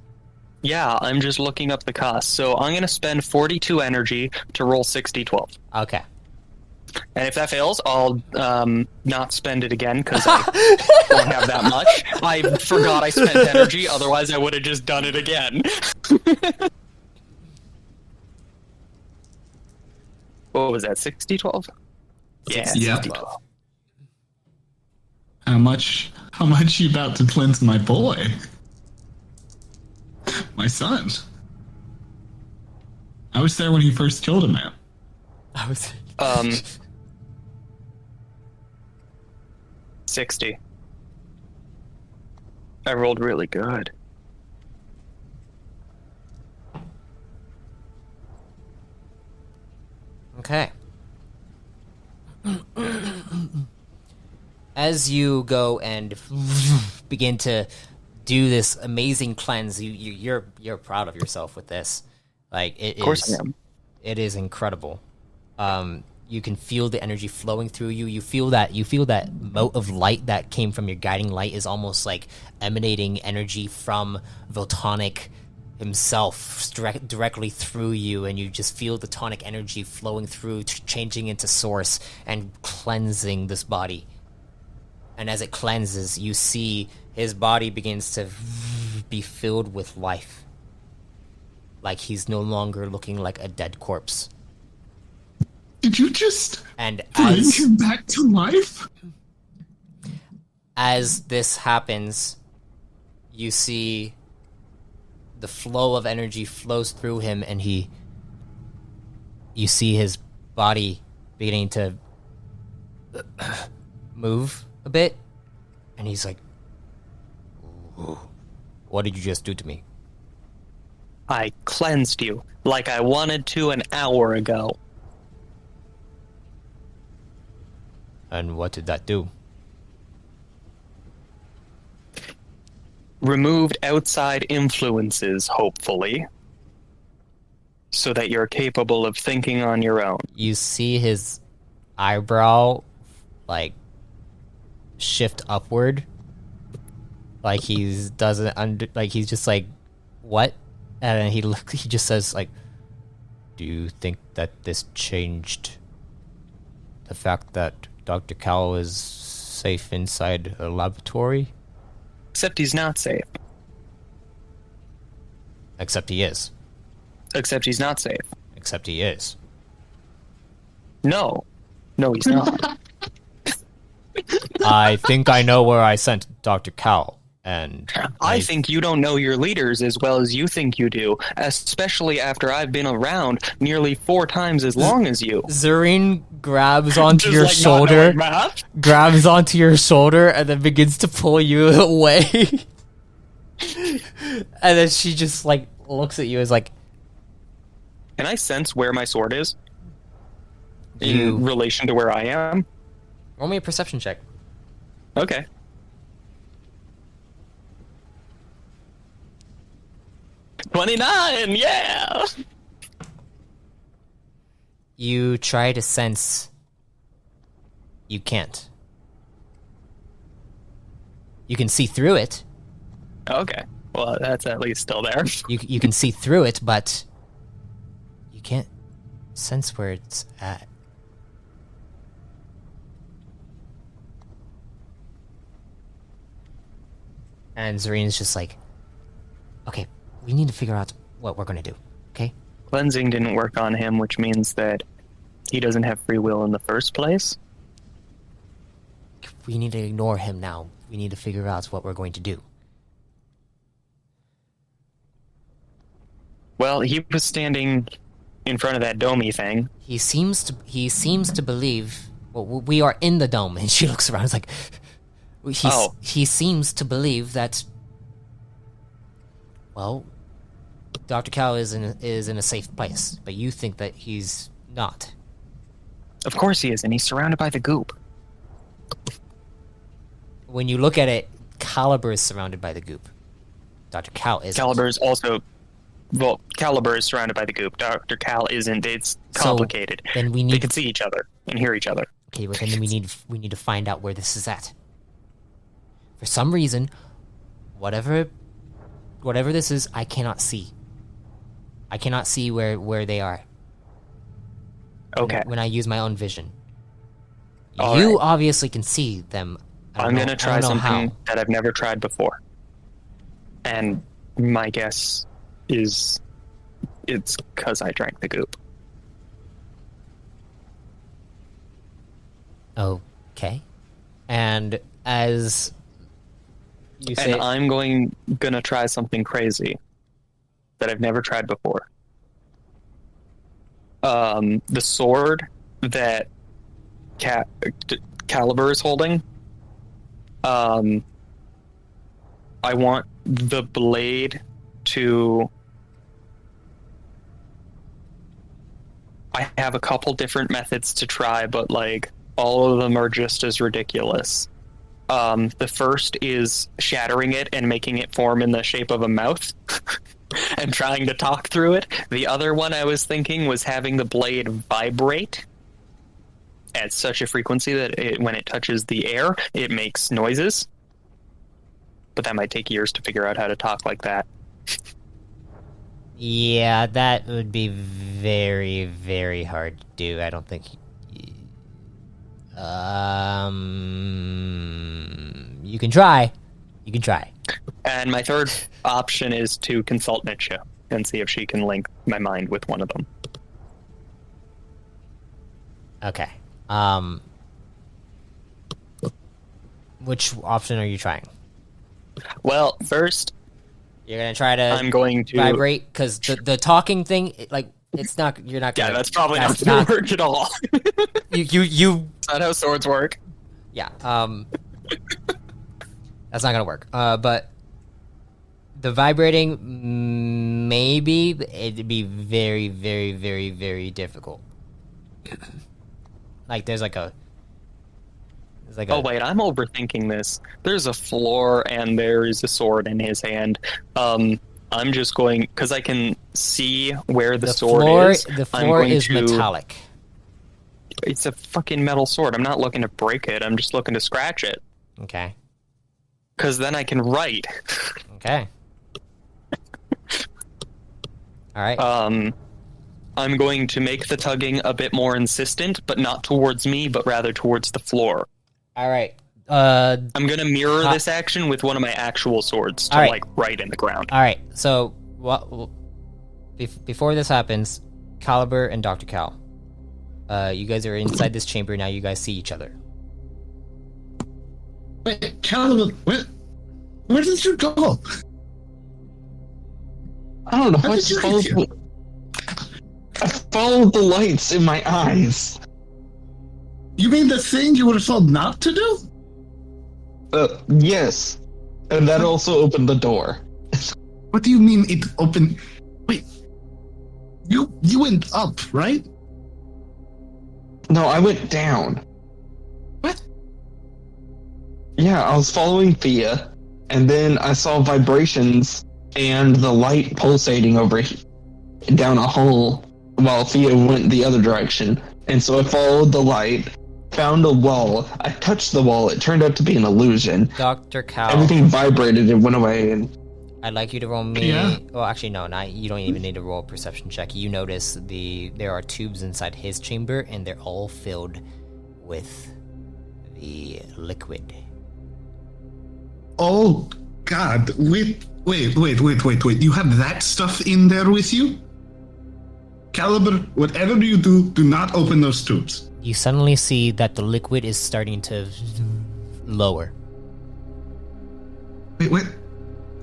Yeah, I'm just looking up the cost. So I'm going to spend 42 energy to roll 60-12. Okay. And if that fails, I'll not spend it again, because I don't have that much. I forgot I spent energy, otherwise I would have just done it again. What was that, 60-12? Yeah, Yep. 60-12. How much you about to cleanse my boy? My son. I was there when he first killed a man. I was... 60. I rolled really good. Okay. As you go and begin to do this amazing cleanse, you're proud of yourself with this. Like, it is. Of course I am. It is incredible. You can feel the energy flowing through you. You feel that mote of light that came from your guiding light is almost like emanating energy from Voltonic himself directly through you, and you just feel the tonic energy flowing through, changing into source and cleansing this body. And as it cleanses, you see his body begins to be filled with life. Like he's no longer looking like a dead corpse. Did you just And bring him back to life? As this happens, you see the flow of energy flows through him, and you see his body beginning to move a bit, and he's like, "What did you just do to me?" I cleansed you like I wanted to an hour ago. And what did that do? Removed outside influences, hopefully, so that you're capable of thinking on your own. You see his eyebrow, like, shift upward. Like he's just like, what? And then he just says, like, do you think that this changed the fact that Dr. Cal is safe inside a laboratory? Except he's not safe. Except he is. Except he's not safe. Except he is. No. No, he's not. I think I know where I sent Dr. Cal, and I think you don't know your leaders as well as you think you do, especially after I've been around nearly 4 times as long as you. Zerine grabs onto Just your like not shoulder, knowing math. grabs onto your shoulder, and then begins to pull you away. And then she just, like, looks at you as, like... Can I sense where my sword is? You- In relation to where I am? Roll me a perception check. Okay. $29, yeah! You try to sense... You can't. You can see through it, Okay. Well, that's at least still there. You can see through it, but you can't sense where it's at. And Zarene's just like, okay, we need to figure out what we're gonna do, okay? Cleansing didn't work on him, which means that he doesn't have free will in the first place. We need to ignore him now. We need to figure out what we're going to do. Well, he was standing in front of that domey thing. He seems to believe. Well, we are in the dome, and she looks around. It's like he seems to believe that. Well, Dr. Cal is in a safe place, but you think that he's not. Of course he is, and he's surrounded by the goop. When you look at it, Caliber is surrounded by the goop. Dr. Cal isn't. Caliber is also... Well, Caliber is surrounded by the goop. Dr. Cal isn't. It's complicated. So, then we They need can see each other and hear each other. Okay, but then we need to find out where this is at. For some reason, whatever this is, I cannot see. I cannot see where they are. Okay. When I use my own vision. All You right. obviously can see them. I'm going to try something how. that I've never tried before. And my guess is it's because I drank the goop. Okay. And as you say... And I'm gonna try something crazy that I've never tried before. The sword that Caliber is holding, I want the blade to... I have a couple different methods to try, but like all of them are just as ridiculous. The first is shattering it and making it form in the shape of a mouth and trying to talk through it. The other one I was thinking was having the blade vibrate at such a frequency that when it touches the air, it makes noises. But that might take years to figure out how to talk like that. Yeah, that would be very, very hard to do. I don't think... You can try. You can try. And my third option is to consult Nietzsche and see if she can link my mind with one of them. Okay. Which option are you trying? Well, first, You're gonna try to I'm going to vibrate, because the talking thing, it's not. You're not gonna. Yeah, that's probably not going to work at all. You. That's not how swords work. Yeah. That's not gonna work. But the vibrating, maybe it'd be very, very, very, very difficult. There's like a. Oh wait, I'm overthinking this. There's a floor and there is a sword in his hand. I'm just going because I can see where the sword is. The floor is metallic. It's a fucking metal sword. I'm not looking to break it. I'm just looking to scratch it. Okay. Because then I can write. Okay. All right. I'm going to make the tugging a bit more insistent, but not towards me, but rather towards the floor. All right. I'm going to mirror this action with one of my actual swords to write in the ground. All right. So before this happens, Caliber and Dr. Cal, you guys are inside this chamber now. You guys see each other. Wait, Caliber, where did you go? I don't know. I followed the lights in my eyes. You mean the thing you were told not to do? Yes. And that also opened the door. What do you mean it opened? Wait, you went up, right? No, I went down. What? Yeah, I was following Thea, and then I saw vibrations and the light pulsating down a hole while Thea went the other direction. And so I followed the light, found a wall. I touched the wall. It turned out to be an illusion. Dr. Cal, Everything vibrated and went away. And I'd like you to roll me. Yeah. Well, actually, no, not you. Don't even need to roll a perception check. You notice there are tubes inside his chamber, and they're all filled with the liquid. Oh, God. Wait. You have that stuff in there with you? Caliber, whatever you do, do not open those tubes. You suddenly see that the liquid is starting to lower. Wait.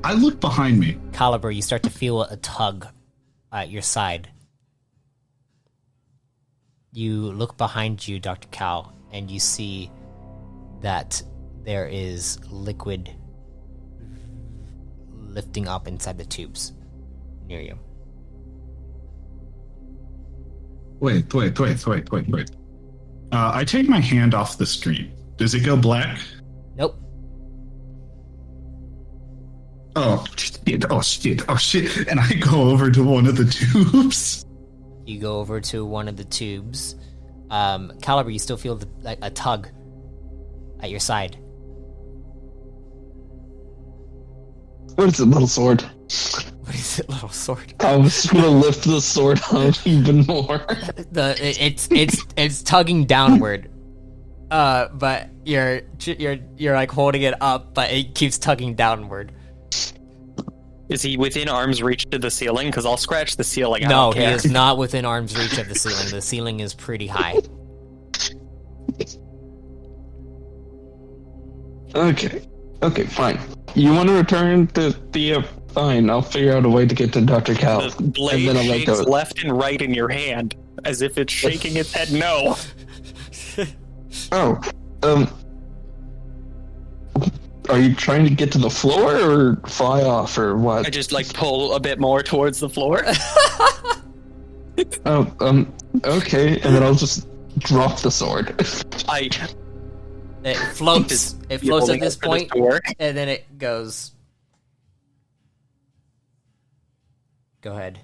I look behind me. Caliber, you start to feel a tug at your side. You look behind you, Dr. Cal, and you see that there is liquid lifting up inside the tubes near you. Wait. I take my hand off the screen. Does it go black? Nope. Oh, shit. And I go over to one of the tubes. You go over to one of the tubes. Caliber, you still feel a tug at your side. what is it, little sword? What is it, little sword? I was gonna lift the sword up even more. It's tugging downward. But you're like holding it up, but it keeps tugging downward. Is he within arm's reach to the ceiling? Because I'll scratch the ceiling. I No, don't he care. is not within arm's reach of the ceiling. The ceiling is pretty high. Okay, fine. You want to return to Thea? Fine, I'll figure out a way to get to Dr. Cal. The blade and then I'll let shakes go. left and right in your hand, as if it's shaking its head no. Oh, are you trying to get to the floor or fly off or I what? just like pull a bit more towards the floor. Okay, and then I'll just drop the sword. It floats. It floats at this point, Door. and then it goes. Go ahead,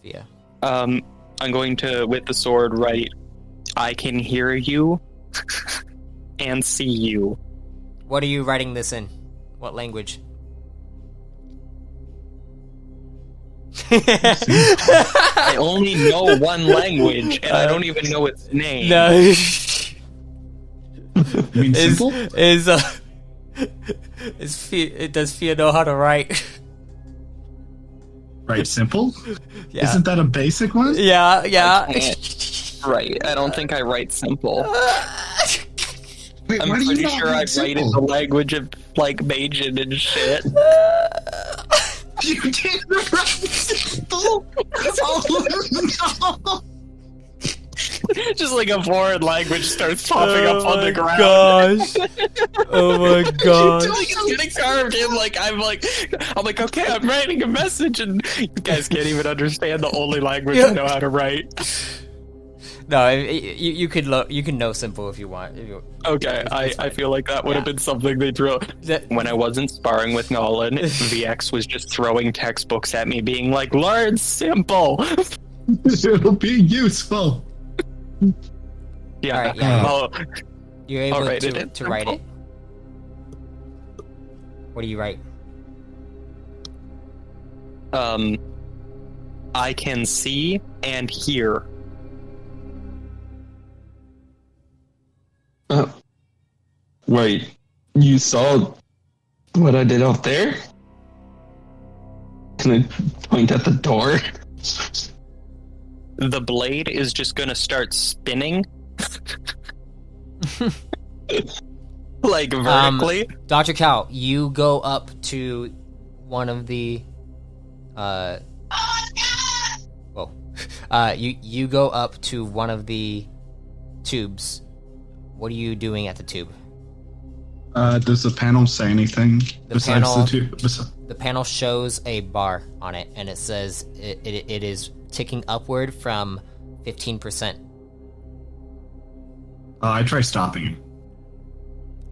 Thea. I'm going to, with the sword, write, I can hear you and see you. What are you writing this in? What language? I only know one language, and I don't even know its name. No. You mean simple? Does Fia know how to write? Right, simple? Yeah. Isn't that a basic one? Yeah. I can't write. I don't think I write simple. Wait, I'm why do you pretty not sure I write write in simple? the language of, like, Bajan and shit. You didn't write simple? Oh, no! Just like a foreign language starts popping up on the ground. Gosh. Oh my gosh. Like it's getting carved in. Like I'm like, okay, I'm writing a message, and you guys can't even understand the only language I know how to write. No, you could know simple if you want. Okay, I feel like that would have been something they drew. When I wasn't sparring with Nolan, VX was just throwing textbooks at me, being like, "Learn simple." It'll be useful. Yeah. All right, yeah. Oh, You're able I'll write to write it. What do you write? I can see and hear. Wait, you saw what I did out there? Can I point at the door? The blade is just gonna start spinning. Like vertically. Dr. Cal, you go up to one of the you go up to one of the tubes. What are you doing at the tube? Does the panel say anything besides panel- the two? The panel shows a bar on it, and it says it is ticking upward from 15%. I try stopping him.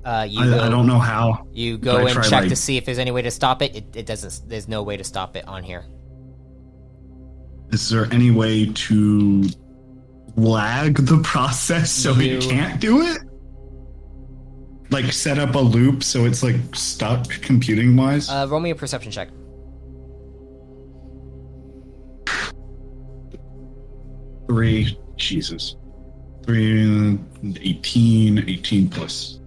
I I don't know how. You but go I and try, check like- to see if there's any way to stop it. It doesn't. There's no way to stop it on here. Is there any way to lag the process so You- he can't do it? like set up a loop so it's like stuck computing wise? Roll me a perception check. 3, Jesus. 3, 18 plus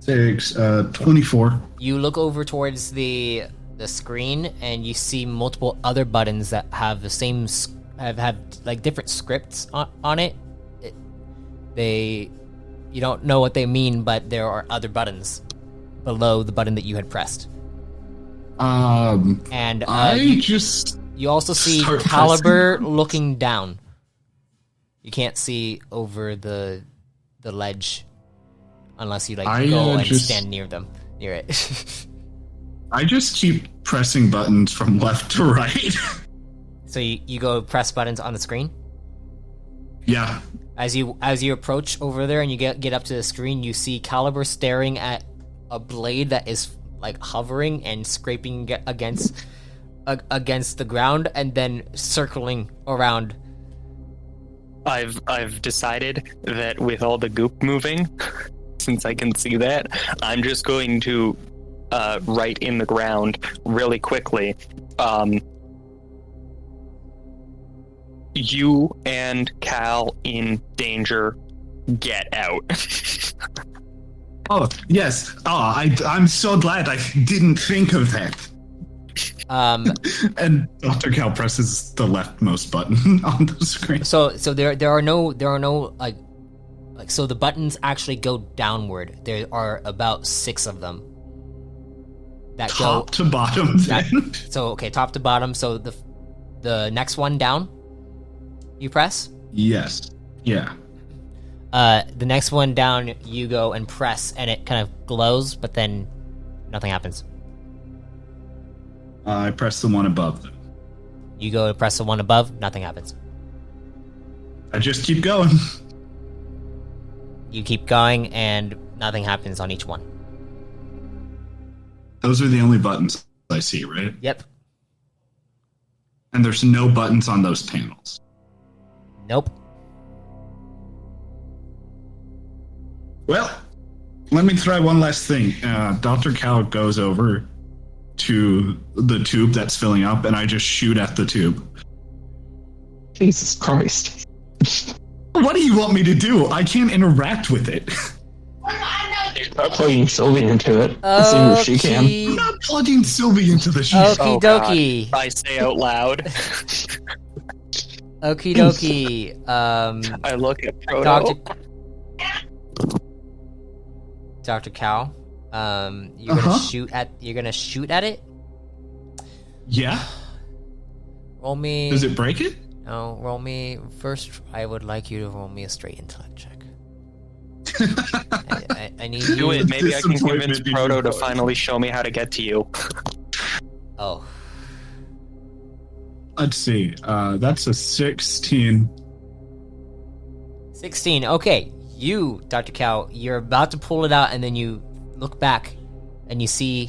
6, 24. You look over towards the screen and you see multiple other buttons that have the same have like different scripts on it. You don't know what they mean, but there are other buttons below the button that you had pressed. And you also see Caliber looking down. You can't see over the ledge unless you go and stand near it. I just keep pressing buttons from left to right. So you go press buttons on the screen? Yeah. As you approach over there and you get up to the screen, you see Caliber staring at a blade that is like hovering and scraping against the ground and then circling around. I've decided that with all the goop moving, since I can see that, I'm just going to write in the ground really quickly. You and Cal in danger. Get out. Oh, yes. Oh, I'm so glad I didn't think of that. And Dr. Cal presses the leftmost button on the screen. So there are no like so the buttons actually go downward. There are about 6 of them. That top to bottom. Top to bottom. So the next one down, you press? Yes. Yeah. The next one down, you go and press, and it kind of glows, but then nothing happens. I press the one above them. You go to press the one above, nothing happens. I just keep going. You keep going, and nothing happens on each one. Those are the only buttons I see, right? Yep. And there's no buttons on those panels. Nope. Well, let me try one last thing. Dr. Cal goes over to the tube that's filling up, and I just shoot at the tube. Jesus Christ. What do you want me to do? I can't interact with it. Start plugging Sylvie into it. Let's see if she can. I'm not plugging Sylvie into the sheet. Okie dokie. I say out loud. Okie dokie. I look at Proto. Dr. Cal, you're gonna shoot at it? Yeah. Roll me. Does it break it? No, roll me first. I would like you to roll me a straight intellect check. I need you. Do it. Maybe I can convince Proto to finally show me how to get to you. Oh. Let's see. That's a 16. 16. Okay. You, Dr. Cal, you're about to pull it out, and then you look back, and you see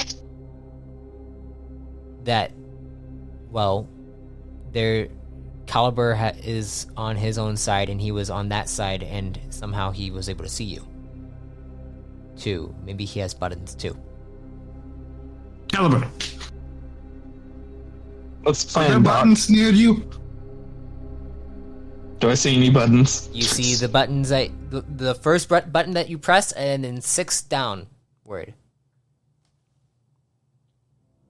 that, well, Caliber is on his own side, and he was on that side, and somehow he was able to see you. Too. Maybe he has buttons, too. Caliber. Let's Are there find buttons near you? Do I see any buttons? You see the buttons the first button that you press, and then 6 downward.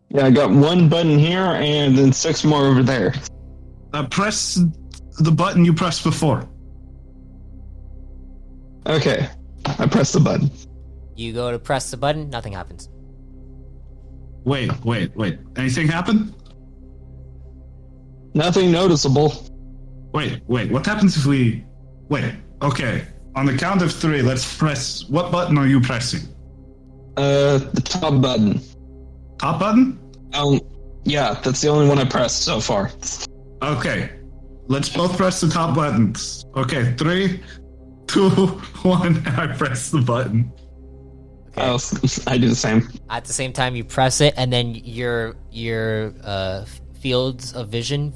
Yeah, I got 1 button here and then 6 more over there. Press the button you pressed before. Okay, I press the button. You go to press the button, nothing happens. Wait. Anything happen? Nothing noticeable. Wait. What happens if we... Wait, okay. On the count of 3, let's press... What button are you pressing? The top button. Top button? Yeah, that's the only one I pressed so far. Okay. Let's both press the top buttons. Okay, 3, 2, 1, I press the button. Okay. I do the same. At the same time, you press it, and then your fields of vision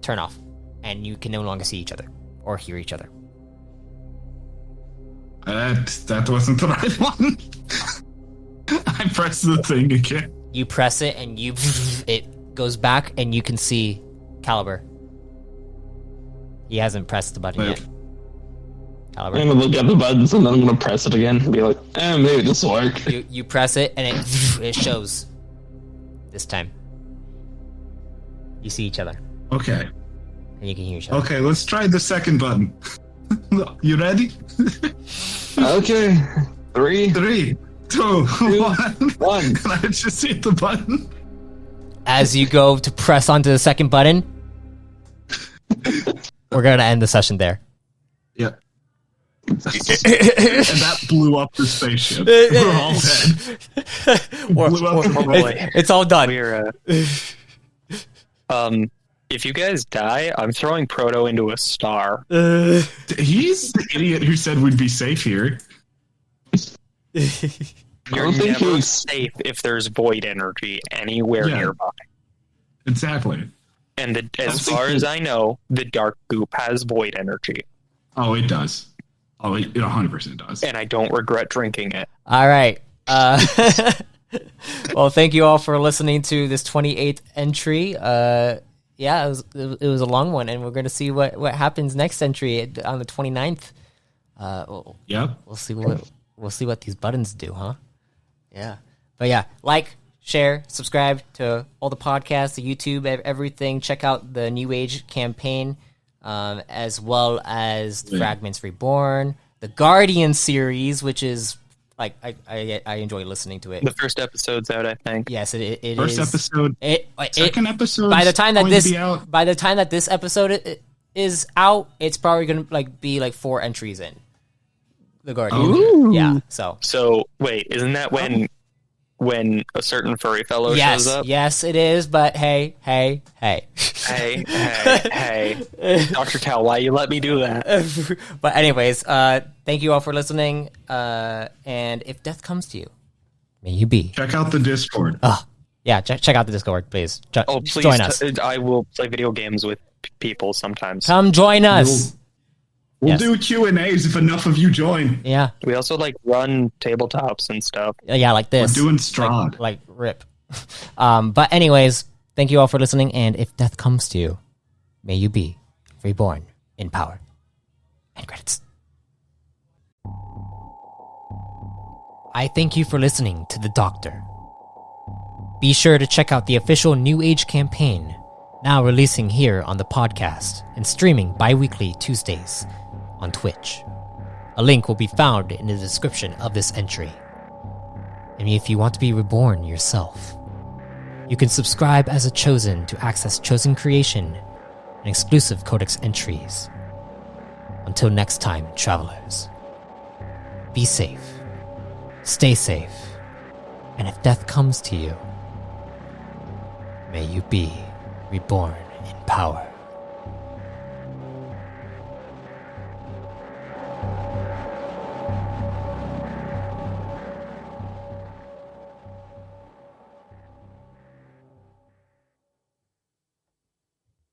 turn off, and you can no longer see each other or hear each other. That wasn't the right one. I pressed the thing again. You press it, and it goes back, and you can see Caliber. He hasn't pressed the button yet. Caliber. I'm gonna look at the buttons and then I'm gonna press it again and be like, maybe this will work. You press it, and it shows. This time. You see each other. Okay. And you can hear each other. Okay, let's try the second button. You ready? Okay. 3, 3, 2, 1. Can I just hit the button? As you go to press onto the second button, we're going to end the session there. Yeah. And that blew up the spaceship. We're all dead. It's all done. We're, if you guys die, I'm throwing Proto into a star. He's the idiot who said we'd be safe here. You're never safe if there's void energy anywhere nearby. Exactly. And as far as I know, the dark goop has void energy. Oh, it does. Oh, it 100% does. And I don't regret drinking it. All right. Well, thank you all for listening to this 28th entry. Yeah, it was a long one, and we're going to see what happens next entry on the 29th. Yep. We'll see what these buttons do, huh? Yeah. But yeah, like, share, subscribe to all the podcasts, the YouTube, everything. Check out the New Age campaign, as well as Fragments Reborn, the Guardian series, which is like I enjoy listening to it. The first episode's out, I think. Yes, it first is. Episode. Second episode. By the time that this out. Episode is out, it's probably gonna be 4 entries in the Guardian. Ooh. Yeah. So wait, isn't that when a certain furry fellow shows up? Yes, it is. But hey. Hey, Dr. Cal, why you let me do that? But anyways, thank you all for listening. And if death comes to you, may you be. Check out the Discord. Yeah, check out the Discord, please. Please join us. I will play video games with people sometimes. Come join us. We'll do Q&As if enough of you join. Yeah. We also run tabletops and stuff. Yeah, like this. We're doing Strahd. Like rip. But anyways, thank you all for listening. And if death comes to you, may you be reborn in power. End credits. I thank you for listening to The Doctor. Be sure to check out the official New Age campaign, now releasing here on the podcast and streaming bi-weekly Tuesdays on Twitch. A link will be found in the description of this entry. And if you want to be reborn yourself, you can subscribe as a Chosen to access Chosen creation and exclusive Codex entries. Until next time, travelers, be safe, stay safe, and if death comes to you, may you be reborn in power.